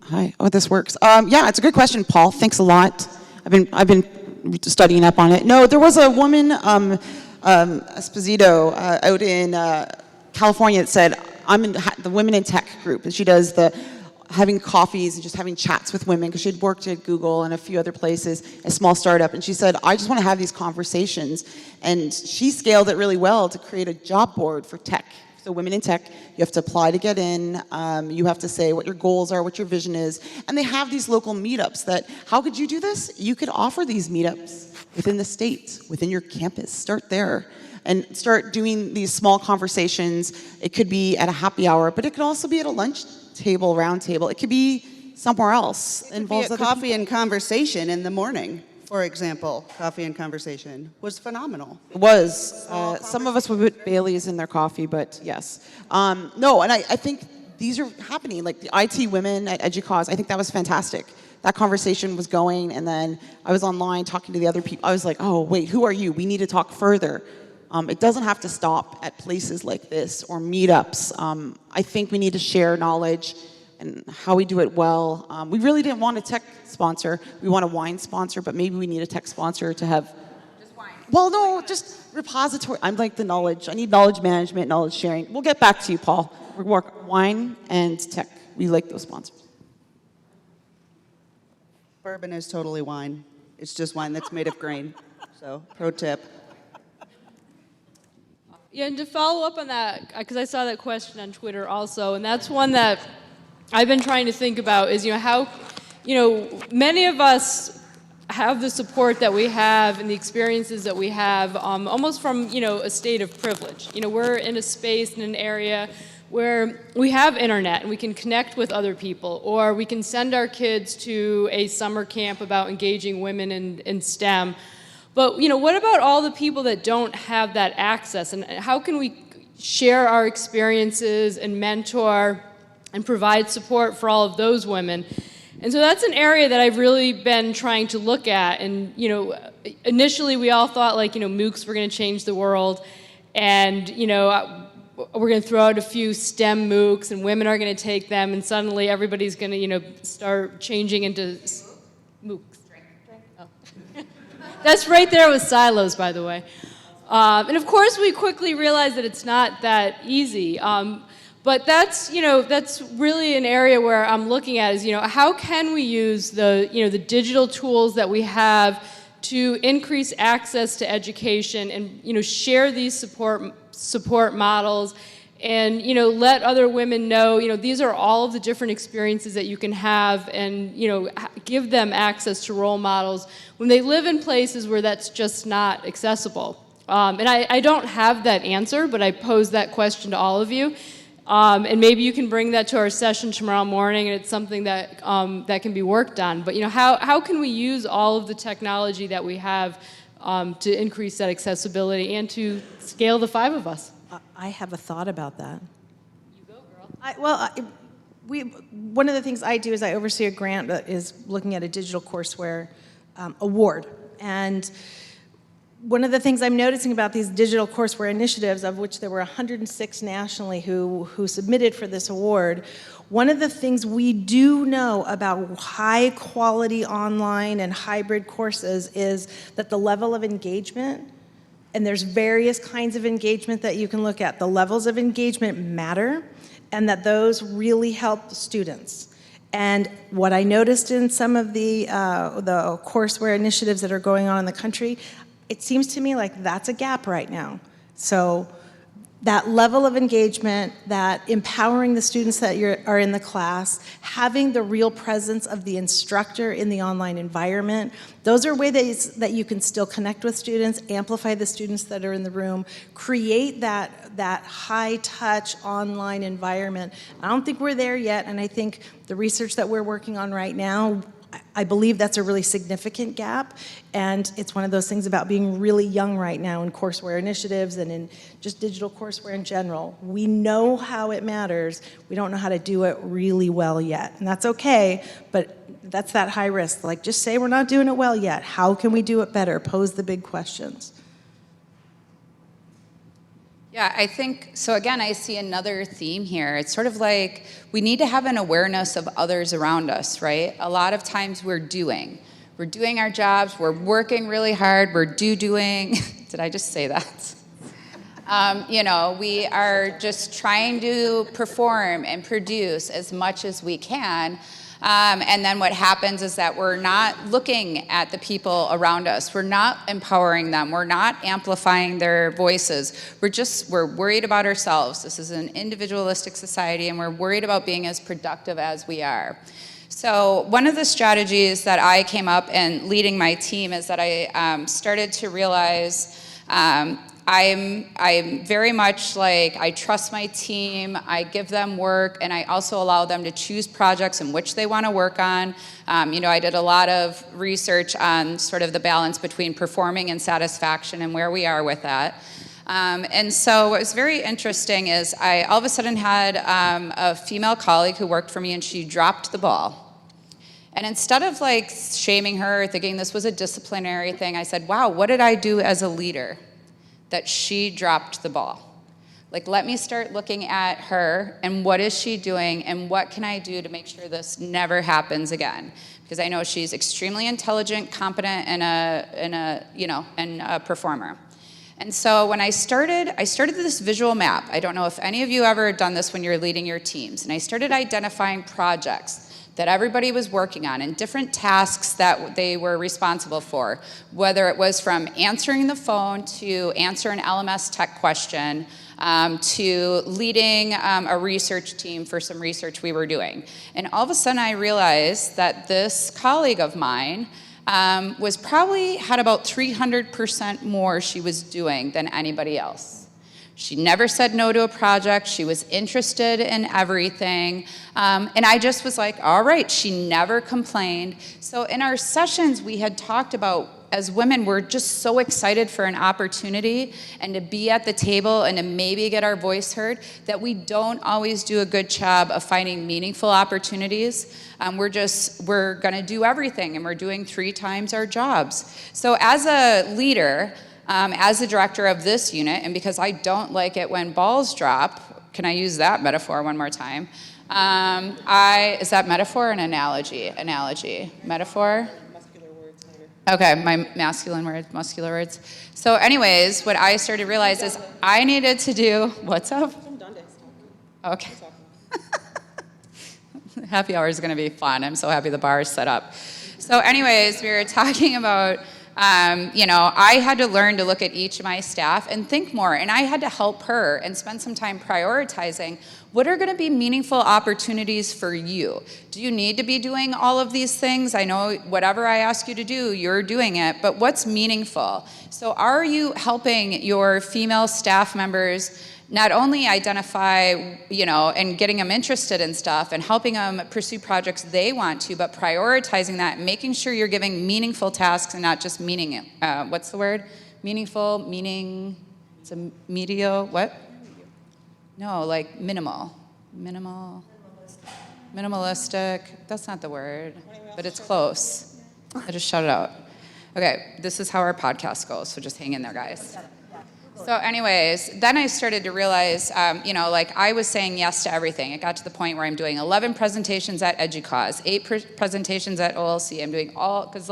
Hi. Oh, this works. Yeah, it's a good question, Paul. Thanks a lot. I've been studying up on it. No, there was a woman, Esposito, out in California that said, I'm in the Women in Tech group, and she does the having coffees and just having chats with women, because she'd worked at Google and a few other places, a small startup, and she said, I just want to have these conversations. And she scaled it really well to create a job board for tech. So women in tech, you have to apply to get in, you have to say what your goals are, what your vision is, and they have these local meetups that, how could you do this? You could offer these meetups within the state, within your campus, start there. And start doing these small conversations. It could be at a happy hour, but it could also be at a lunch table, round table. It could be somewhere else. It could be a coffee and conversation in the morning, for example. Coffee and conversation was phenomenal. It was. Some of us would put Bailey's in their coffee, but yes. No, and I think these are happening. Like the IT women at EDUCAUSE, I think that was fantastic. That conversation was going, and then I was online talking to the other people. I was like, oh, wait, who are you? We need to talk further. It doesn't have to stop at places like this or meetups. I think we need to share knowledge and how we do it well. We really didn't want a tech sponsor. We want a wine sponsor, but maybe we need a tech sponsor to have... Just wine. Well, no, just repository. I'm like the knowledge. I need knowledge management, knowledge sharing. We'll get back to you, Paul. We work wine and tech. We like those sponsors. Bourbon is totally wine. It's just wine that's made of grain. So, pro tip. Yeah, and to follow up on that, because I saw that question on Twitter also, and that's one that I've been trying to think about is, how, many of us have the support that we have and the experiences that we have almost from, a state of privilege. We're in a space, in an area where we have internet and we can connect with other people, or we can send our kids to a summer camp about engaging women in STEM. But, what about all the people that don't have that access? And how can we share our experiences and mentor and provide support for all of those women? And so that's an area that I've really been trying to look at. And, initially we all thought MOOCs were going to change the world. And, we're going to throw out a few STEM MOOCs and women are going to take them. And suddenly everybody's going to, start changing into MOOCs. That's right there with silos, by the way. And of course, we quickly realized that it's not that easy. But that's, that's really an area where I'm looking at is, how can we use the, the digital tools that we have to increase access to education and, share these support models and, let other women know, these are all of the different experiences that you can have and, give them access to role models when they live in places where that's just not accessible. And I don't have that answer, but I pose that question to all of you. And maybe you can bring that to our session tomorrow morning, and it's something that, that can be worked on. But, how can we use all of the technology that we have to increase that accessibility and to scale the 5 of us? I have a thought about that. You go, girl. One of the things I do is I oversee a grant that is looking at a digital courseware award. And one of the things I'm noticing about these digital courseware initiatives, of which there were 106 nationally who submitted for this award, one of the things we do know about high quality online and hybrid courses is that the level of engagement, and there's various kinds of engagement that you can look at, the levels of engagement matter, and that those really help students. And what I noticed in some of the courseware initiatives that are going on in the country, it seems to me like that's a gap right now. So that level of engagement, that empowering the students that are in the class, having the real presence of the instructor in the online environment, those are ways that you can still connect with students, amplify the students that are in the room, create that high-touch online environment. I don't think we're there yet, and I think the research that we're working on right now, I believe that's a really significant gap, and it's one of those things about being really young right now in courseware initiatives and in just digital courseware in general. We know how it matters. We don't know how to do it really well yet, and that's okay, but that's that high risk. Like, just say we're not doing it well yet. How can we do it better? Pose the big questions. Yeah, I think, so again, I see another theme here. It's sort of like we need to have an awareness of others around us, right? A lot of times we're doing our jobs, we're working really hard, we're doing, did I just say that? We are just trying to perform and produce as much as we can. And then what happens is that we're not looking at the people around us. We're not empowering them. We're not amplifying their voices. We're worried about ourselves. This is an individualistic society, and we're worried about being as productive as we are. So one of the strategies that I came up and leading my team is that I started to realize I'm very much like, I trust my team, I give them work, and I also allow them to choose projects in which they want to work on. I did a lot of research on sort of the balance between performing and satisfaction and where we are with that. And so what was very interesting is I all of a sudden had a female colleague who worked for me, and she dropped the ball. And instead of like shaming her, thinking this was a disciplinary thing, I said, wow, what did I do as a leader that she dropped the ball? Like, let me start looking at her and what is she doing and what can I do to make sure this never happens again? Because I know she's extremely intelligent, competent, and a performer. And so when I started this visual map. I don't know if any of you ever done this when you're leading your teams. And I started identifying projects that everybody was working on and different tasks that they were responsible for, whether it was from answering the phone to answer an LMS tech question, to leading a research team for some research we were doing. And all of a sudden I realized that this colleague of mine was probably had about 300% more she was doing than anybody else. She never said no to a project. She was interested in everything. And I just was like, all right, she never complained. So in our sessions, we had talked about, as women, we're just so excited for an opportunity and to be at the table and to maybe get our voice heard that we don't always do a good job of finding meaningful opportunities. We're gonna do everything, and we're doing 3 times our jobs. So as a leader, as the director of this unit, and because I don't like it when balls drop, can I use that metaphor one more time? Is that metaphor or an analogy? Analogy. Metaphor? Muscular words later. Okay, my muscular words. So anyways, what I started to realize is I needed to do, what's up? Okay. Happy hour is gonna be fun. I'm so happy the bar is set up. So anyways, we were talking about I had to learn to look at each of my staff and think more, and I had to help her and spend some time prioritizing what are going to be meaningful opportunities for you. Do you need to be doing all of these things? I know whatever I ask you to do, you're doing it, but what's meaningful? So are you helping your female staff members not only identify, and getting them interested in stuff and helping them pursue projects they want to, but prioritizing that, making sure you're giving meaningful tasks and not just what's the word? Meaningful, meaning, it's a medio, what? No, like minimal. Minimalistic, that's not the word, but it's close. I just shut it out. Okay, this is how our podcast goes, so just hang in there, guys. So anyways, then I started to realize, I was saying yes to everything. It got to the point where I'm doing 11 presentations at EduCause, 8 presentations at OLC. I'm doing all, because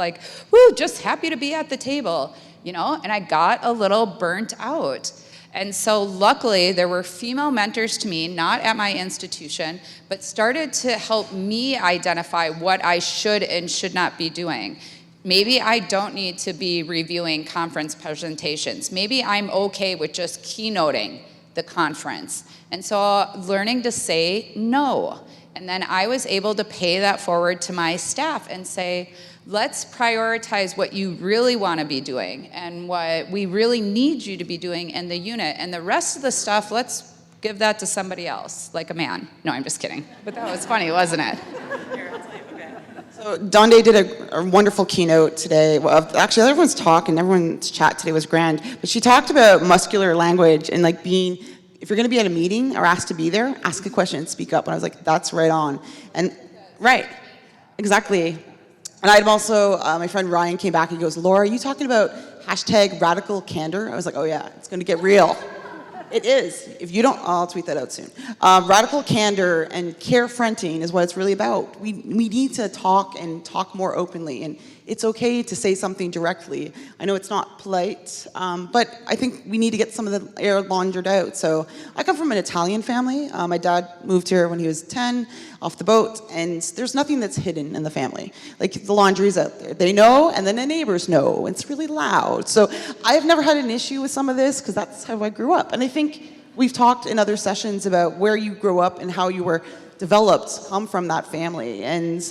just happy to be at the table, and I got a little burnt out. And so luckily, there were female mentors to me, not at my institution, but started to help me identify what I should and should not be doing. Maybe I don't need to be reviewing conference presentations. Maybe I'm okay with just keynoting the conference. And so learning to say no. And then I was able to pay that forward to my staff and say, let's prioritize what you really want to be doing and what we really need you to be doing in the unit. And the rest of the stuff, let's give that to somebody else, like a man. No, I'm just kidding. But that was funny, wasn't it? So Donde did a wonderful keynote today. Well, actually, everyone's talk and everyone's chat today was grand. But she talked about muscular language and like being, if you're going to be at a meeting or asked to be there, ask a question and speak up. And I was like, that's right on. And right, exactly. And I'd also, my friend Ryan came back and he goes, Laura, are you talking about hashtag radical candor? I was like, oh yeah, it's going to get real. It is. If you don't, I'll tweet that out soon. Radical candor and carefronting is what it's really about. We need to talk and talk more openly, and it's okay to say something directly. I know it's not polite, but I think we need to get some of the air laundered out. So I come from an Italian family. My dad moved here when he was 10 off the boat, and there's nothing that's hidden in the family. Like the laundry's out there. They know, and then the neighbors know. It's really loud. So I've never had an issue with some of this because that's how I grew up. And I think we've talked in other sessions about where you grew up and how you were developed come from that family, and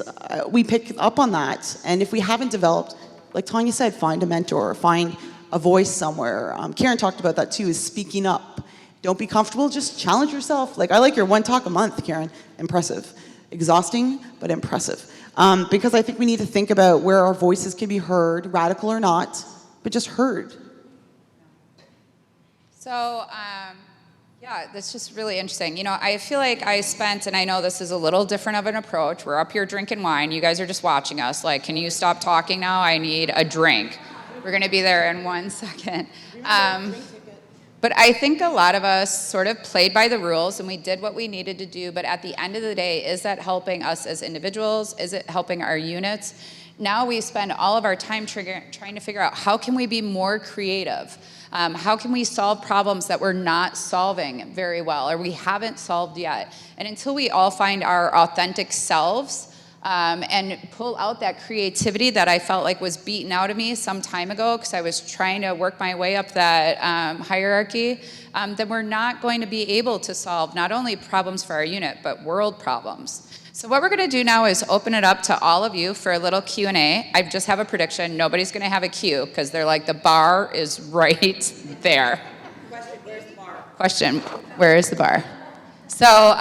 we pick up on that. And if we haven't developed, like Tanya said, find a mentor, find a voice somewhere. Karen talked about that too, is speaking up. Don't be comfortable, just challenge yourself. Like, I like your one talk a month, Karen. Impressive. Exhausting, but impressive. Because I think we need to think about where our voices can be heard, radical or not, but just heard. So, yeah, that's just really interesting. You know, I feel like I spent, and I know this is a little different of an approach. We're up here drinking wine. You guys are just watching us. Like, can you stop talking now? I need a drink. We're going to be there in 1 second. But I think a lot of us sort of played by the rules and we did what we needed to do. But at the end of the day, is that helping us as individuals? Is it helping our units? Now we spend all of our time trying to figure out how can we be more creative? How can we solve problems that we're not solving very well or we haven't solved yet? And until we all find our authentic selves and pull out that creativity that I felt like was beaten out of me some time ago because I was trying to work my way up that hierarchy, then we're not going to be able to solve not only problems for our unit, but world problems. So what we're going to do now is open it up to all of you for a little Q&A. I just have a prediction. Nobody's going to have a queue because they're like, the bar is right there. Question, where's the bar? Question, where is the bar? So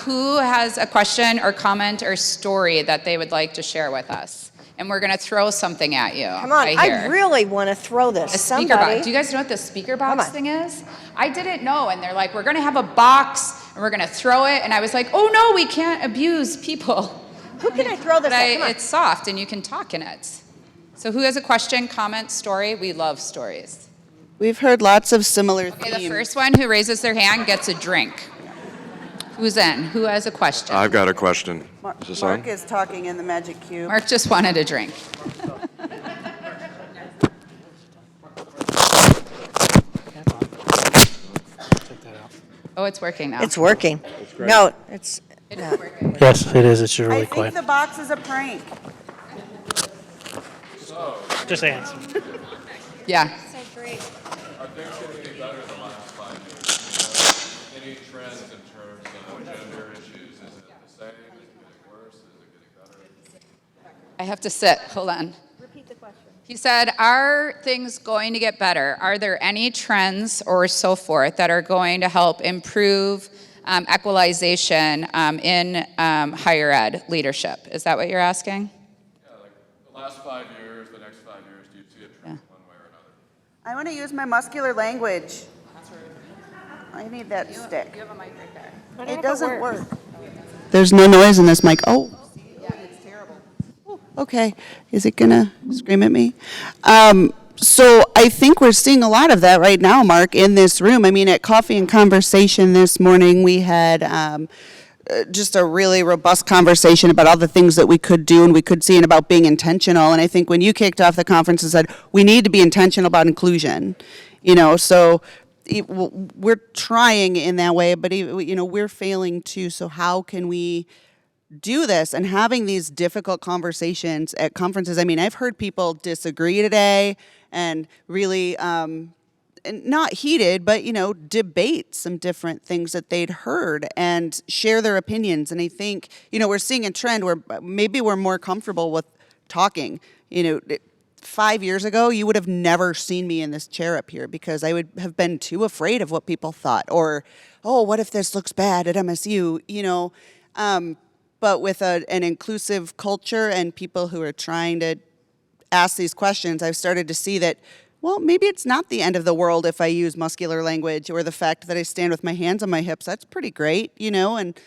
who has a question or comment or story that they would like to share with us? And we're going to throw something at you. Come on, I really want to throw this. A speaker box. Do you guys know what the speaker box thing is? I didn't know, and they're like, we're going to have a box, and we're going to throw it, and I was like, oh no, we can't abuse people. Who can I throw this at? It's soft, and you can talk in it. So who has a question, comment, story? We love stories. We've heard lots of similar themes. The first one who raises their hand gets a drink. Who's in? Who has a question? I've got a question. Is this on? Mark is talking in the magic cube. Mark just wanted a drink. Oh, it's working now. It's working. No, it's It is working. Yes, it is. It's really I think quiet. the box is a prank. Just answer. Yeah. Are things getting any better the last 5 years? Any trends in terms of gender issues? Is it the same? Is it getting worse? Is it getting better? I have to sit. Hold on. Repeat the question. He said, are things going to get better? Are there any trends or so forth that are going to help improve equalization in higher ed leadership? Is that what you're asking? Yeah, like the last 5 years, the next 5 years, do you see a trend one way or another? I want to use my muscular language. I need that stick. You have a mic right there. It doesn't work. There's no noise in this mic. Oh. It's terrible. Okay. Is it going to scream at me? So I think we're seeing a lot of that right now, Mark, in this room. I mean, at Coffee and Conversation this morning, we had just a really robust conversation about all the things that we could do and we could see and about being intentional. And I think when you kicked off the conference and said, we need to be intentional about inclusion, you know, so we're trying in that way, but, you know, we're failing too. So how can we do this? And having these difficult conversations at conferences, I mean, I've heard people disagree today and really and not heated, but, debate some different things that they'd heard and share their opinions. And I think, we're seeing a trend where maybe we're more comfortable with talking. 5 years ago, you would have never seen me in this chair up here because I would have been too afraid of what people thought, or, oh, what if this looks bad at MSU, but with an inclusive culture and people who are trying to ask these questions, I've started to see that, well, maybe it's not the end of the world if I use muscular language, or the fact that I stand with my hands on my hips. That's pretty great, and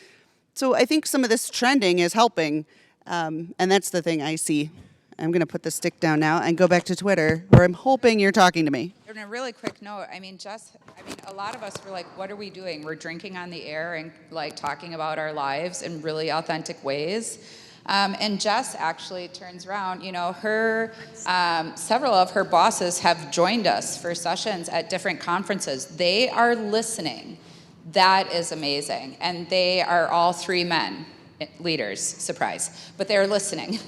so I think some of this trending is helping, and that's the thing I see. I'm going to put the stick down now and go back to Twitter, where I'm hoping you're talking to me. On a really quick note, a lot of us were like, what are we doing? We're drinking on the air and like talking about our lives in really authentic ways. And Jess actually turns around, several of her bosses have joined us for sessions at different conferences. They are listening. That is amazing. And they are all 3 men, leaders, surprise, but they're listening.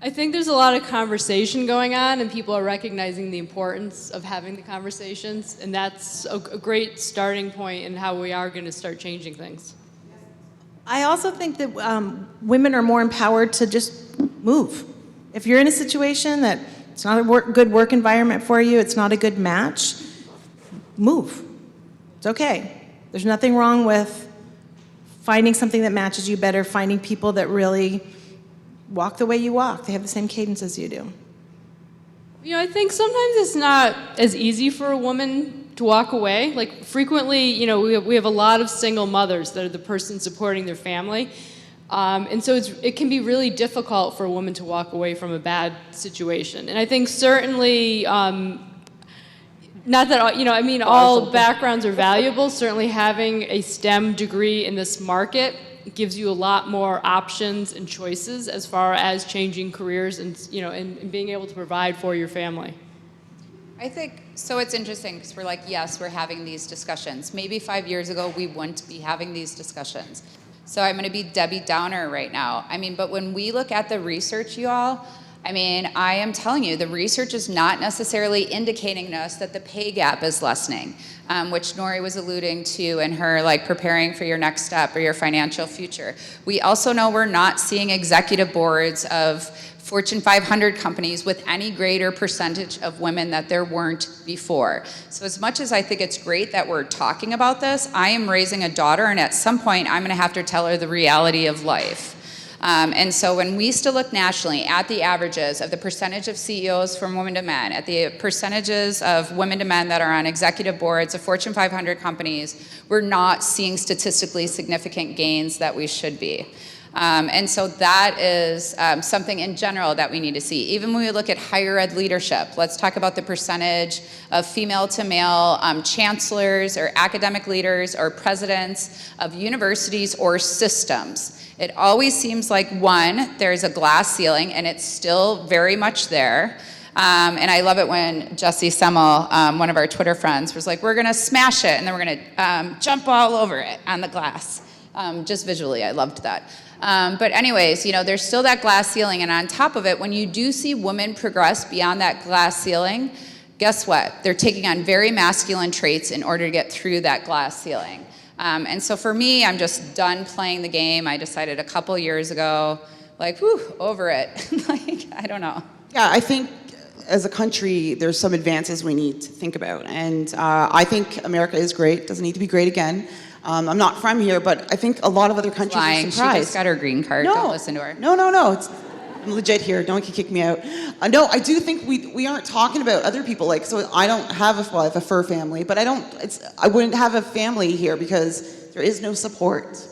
I think there's a lot of conversation going on, and people are recognizing the importance of having the conversations, and that's a great starting point in how we are going to start changing things. I also think that women are more empowered to just move. If you're in a situation that it's not a good work environment for you, it's not a good match, move. It's okay. There's nothing wrong with finding something that matches you better, finding people that really walk the way you walk. They have the same cadence as you do. I think sometimes it's not as easy for a woman to walk away. Like frequently, we have a lot of single mothers that are the person supporting their family. And so it can be really difficult for a woman to walk away from a bad situation. And I think certainly, not that, all backgrounds are valuable. Certainly having a STEM degree in this market gives you a lot more options and choices as far as changing careers and being able to provide for your family. I think, so it's interesting because we're like, yes, we're having these discussions. Maybe 5 years ago, we wouldn't be having these discussions. So I'm going to be Debbie Downer right now. But when we look at the research, you all, I am telling you, the research is not necessarily indicating to us that the pay gap is lessening, which Nori was alluding to in her preparing for your next step or your financial future. We also know we're not seeing executive boards of Fortune 500 companies with any greater percentage of women that there weren't before. So as much as I think it's great that we're talking about this, I am raising a daughter, and at some point I'm going to have to tell her the reality of life. And so when we still look nationally at the averages of the percentage of CEOs from women to men, at the percentages of women to men that are on executive boards of Fortune 500 companies, we're not seeing statistically significant gains that we should be. And so that is something in general that we need to see. Even when we look at higher ed leadership, let's talk about the percentage of female to male chancellors or academic leaders or presidents of universities or systems. It always seems like, one, there's a glass ceiling, and it's still very much there. And I love it when Jesse Semmel, one of our Twitter friends, was like, we're going to smash it, and then we're going to jump all over it on the glass. Just visually, I loved that. But anyways, there's still that glass ceiling, and on top of it, when you do see women progress beyond that glass ceiling, guess what? They're taking on very masculine traits in order to get through that glass ceiling. And so for me, I'm just done playing the game. I decided a couple years ago, over it. I don't know. Yeah, I think as a country, there's some advances we need to think about. And I think America is great, doesn't need to be great again. I'm not from here, but I think a lot of other countries Lying. are surprised. She just got her green card. No. Don't listen to her. No. I'm legit here. No one can kick me out. No, I do think we aren't talking about other people. So I don't have I have a fur family, but I wouldn't have a family here because there is no support.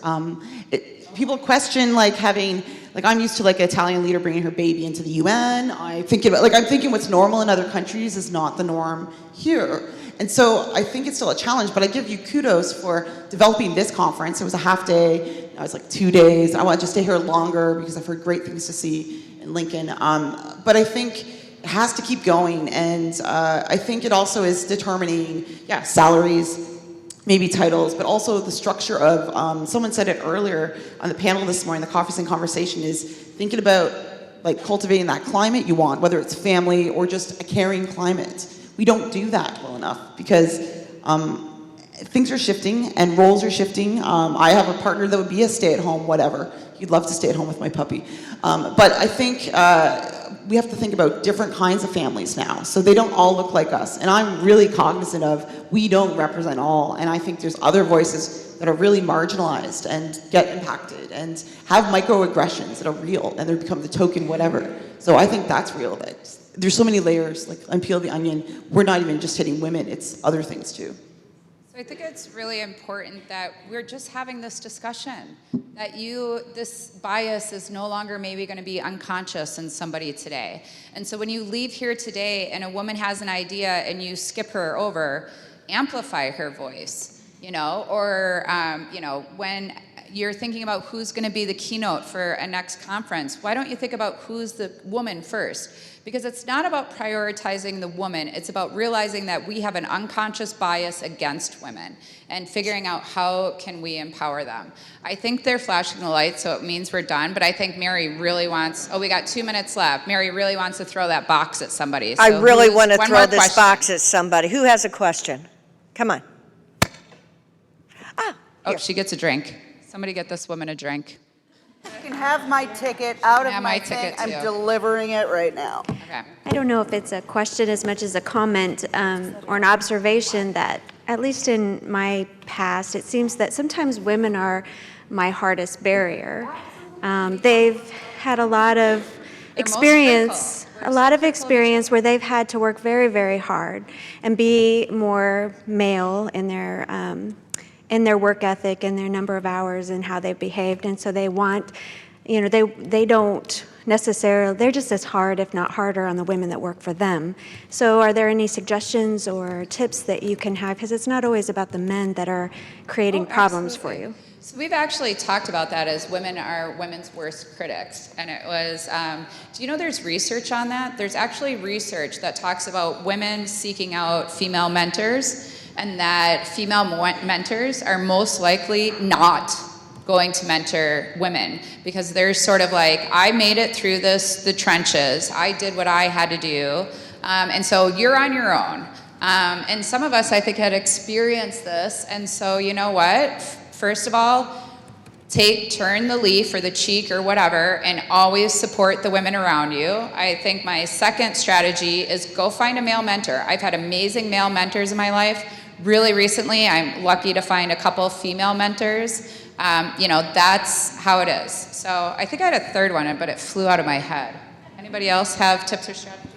People question having, I'm used to an Italian leader bringing her baby into the UN. I'm thinking what's normal in other countries is not the norm here. And so I think it's still a challenge, but I give you kudos for developing this conference. It was a half day. I was 2 days. I wanted to stay here longer because I've heard great things to see in Lincoln. But I think it has to keep going. And I think it also is determining, salaries, maybe titles, but also the structure of, someone said it earlier on the panel this morning, the Coffees and Conversation, is thinking about like cultivating that climate you want, whether it's family or just a caring climate. We don't do that well enough because things are shifting and roles are shifting. I have a partner that would be a stay-at-home whatever. He'd love to stay at home with my puppy. But I think we have to think about different kinds of families now. So they don't all look like us. And I'm really cognizant of we don't represent all. And I think there's other voices that are really marginalized and get impacted and have microaggressions that are real and they become the token whatever. So I think that's real. That there's so many layers, like unpeel the onion. We're not even just hitting women, it's other things too. So I think it's really important that we're just having this discussion, that this bias is no longer maybe going to be unconscious in somebody today. And so when you leave here today and a woman has an idea and you skip her over, amplify her voice, or, when you're thinking about who's going to be the keynote for a next conference, why don't you think about who's the woman first? Because it's not about prioritizing the woman, it's about realizing that we have an unconscious bias against women and figuring out how can we empower them. I think they're flashing the light, so it means we're done, but I think Mary really wants, we got 2 minutes left. Mary really wants to throw that box at somebody. I So really want to one throw more this question. box at somebody. Who has a question? Come on. Oh, she gets a drink. Somebody get this woman a drink. You can have my ticket out Yeah, of my my thing. ticket, I'm too. delivering it right now. Okay. I don't know if it's a question as much as a comment or an observation that, at least in my past, it seems that sometimes women are my hardest barrier. They've had a lot of experience, where they've had to work very, very hard and be more male in their work ethic and their number of hours and how they've behaved. And so they want, they don't necessarily, they're just as hard, if not harder, on the women that work for them. So are there any suggestions or tips that you can have? Because it's not always about the men that are creating problems for you. So we've actually talked about that as women are women's worst critics. And it was, do you know there's research on that? There's actually research that talks about women seeking out female mentors, and that female mentors are most likely not going to mentor women because they're sort of like, I made it through the trenches, I did what I had to do, and so you're on your own. And some of us, I think, had experienced this, and so you know what? First of all, turn the leaf or the cheek or whatever and always support the women around you. I think my second strategy is go find a male mentor. I've had amazing male mentors in my life. Really recently, I'm lucky to find a couple female mentors. That's how it is. So I think I had a third one, but it flew out of my head. Anybody else have tips or strategies?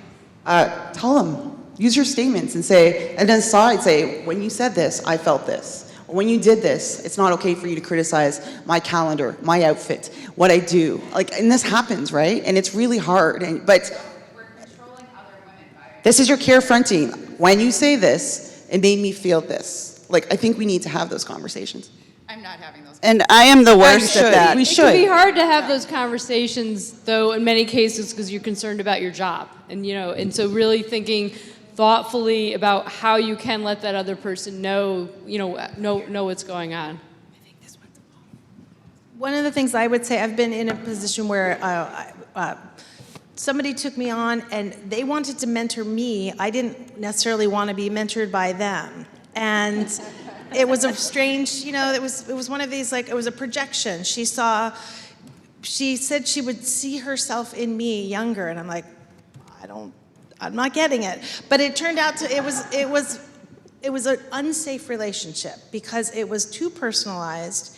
Tell them, use your statements and say, and then aside say, when you said this, I felt this. Or when you did this, it's not okay for you to criticize my calendar, my outfit, what I do. And this happens, right? And it's really hard. But We're controlling other women by this is your care fronting. When you say this, it made me feel this. I think we need to have those conversations. I'm not having those. And I am the worst at that. We It should. can be hard to have those conversations, though, in many cases, because you're concerned about your job, and so really thinking thoughtfully about how you can let that other person know what's going on. One of the things I would say, I've been in a position where somebody took me on and they wanted to mentor me. I didn't necessarily want to be mentored by them. And it was a strange, it was one of these, it was a projection. She said she would see herself in me younger, and I'm like, I'm not getting it. But it turned out it was an unsafe relationship because it was too personalized.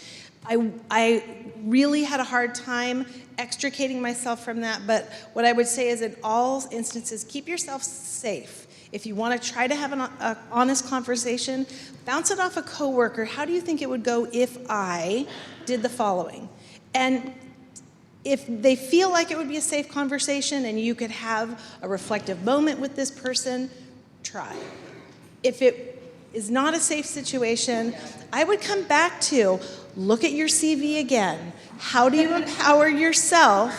I really had a hard time extricating myself from that, but what I would say is in all instances, keep yourself safe. If you want to try to have an honest conversation, bounce it off a coworker. How do you think it would go if I did the following? And if they feel like it would be a safe conversation and you could have a reflective moment with this person, try. If it is not a safe situation, I would come back to look at your CV again. How do you empower yourself?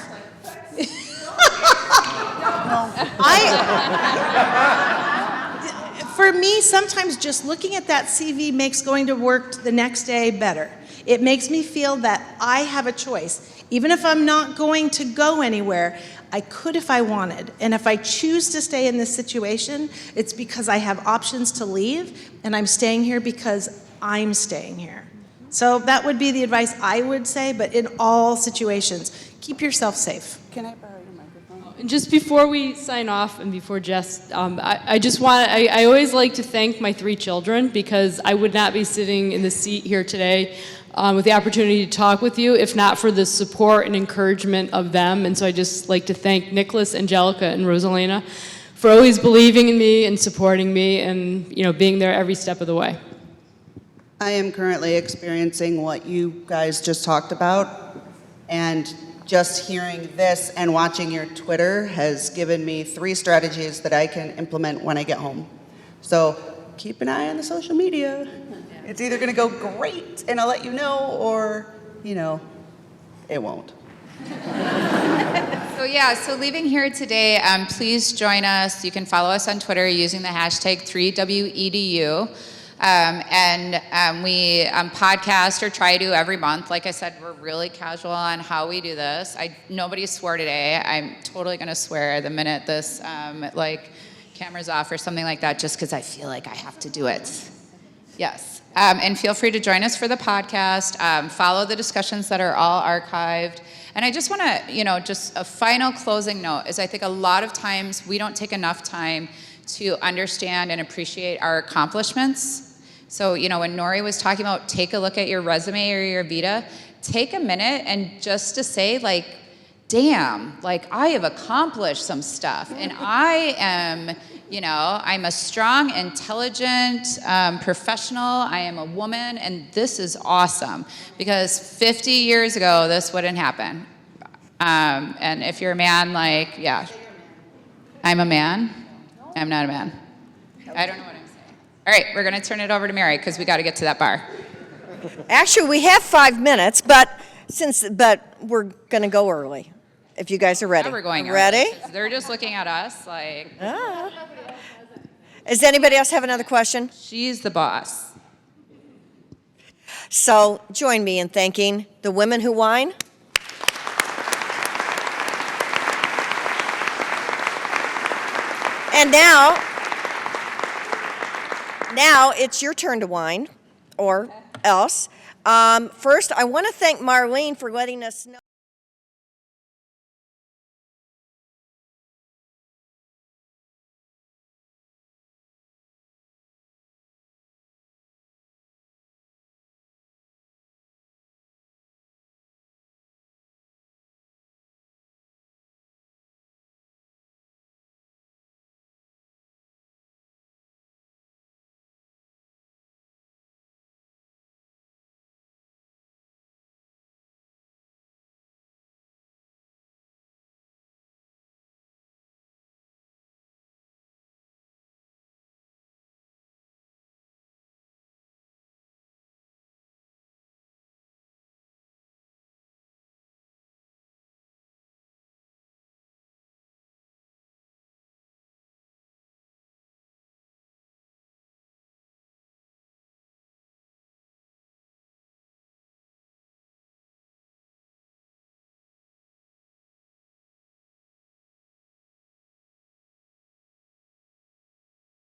For me, sometimes just looking at that CV makes going to work the next day better. It makes me feel that I have a choice. Even if I'm not going to go anywhere, I could if I wanted. And if I choose to stay in this situation, it's because I have options to leave, and I'm staying here because I'm staying here. So that would be the advice I would say, but in all situations, keep yourself safe. Can I borrow your microphone? And just before we sign off and before Jess, I always like to thank my 3 children, because I would not be sitting in the seat here today with the opportunity to talk with you if not for the support and encouragement of them. And so I just like to thank Nicholas, Angelica, and Rosalina for always believing in me and supporting me and, being there every step of the way. I am currently experiencing what you guys just talked about, and just hearing this and watching your Twitter has given me 3 strategies that I can implement when I get home. So keep an eye on the social media. It's either going to go great and I'll let you know, or, it won't. So leaving here today, please join us. You can follow us on Twitter using the hashtag 3WEDU. We podcast or try to every month. Like I said, we're really casual on how we do this. Nobody swore today. I'm totally going to swear the minute this camera's off or something like that, just because I feel like I have to do it. Yes. And feel free to join us for the podcast. Follow the discussions that are all archived. And I just want to, just a final closing note is I think a lot of times we don't take enough time to understand and appreciate our accomplishments. So, when Nori was talking about take a look at your resume or your Vita, take a minute and just to say, damn, I have accomplished some stuff. And I am, I'm a strong, intelligent professional. I am a woman, and this is awesome. Because 50 years ago, this wouldn't happen. And if you're a man, yeah. I'm a man. I'm not a man. I don't know what I'm saying. All right, we're going to turn it over to Mary because we got to get to that bar. Actually, we have 5 minutes, but we're going to go early. If you guys are ready. Now we're going ready? early. They're just looking at us like. Does anybody else have another question? She's the boss. So join me in thanking the women who whine. And now it's your turn to whine, or else. First, I want to thank Marlene for letting us know.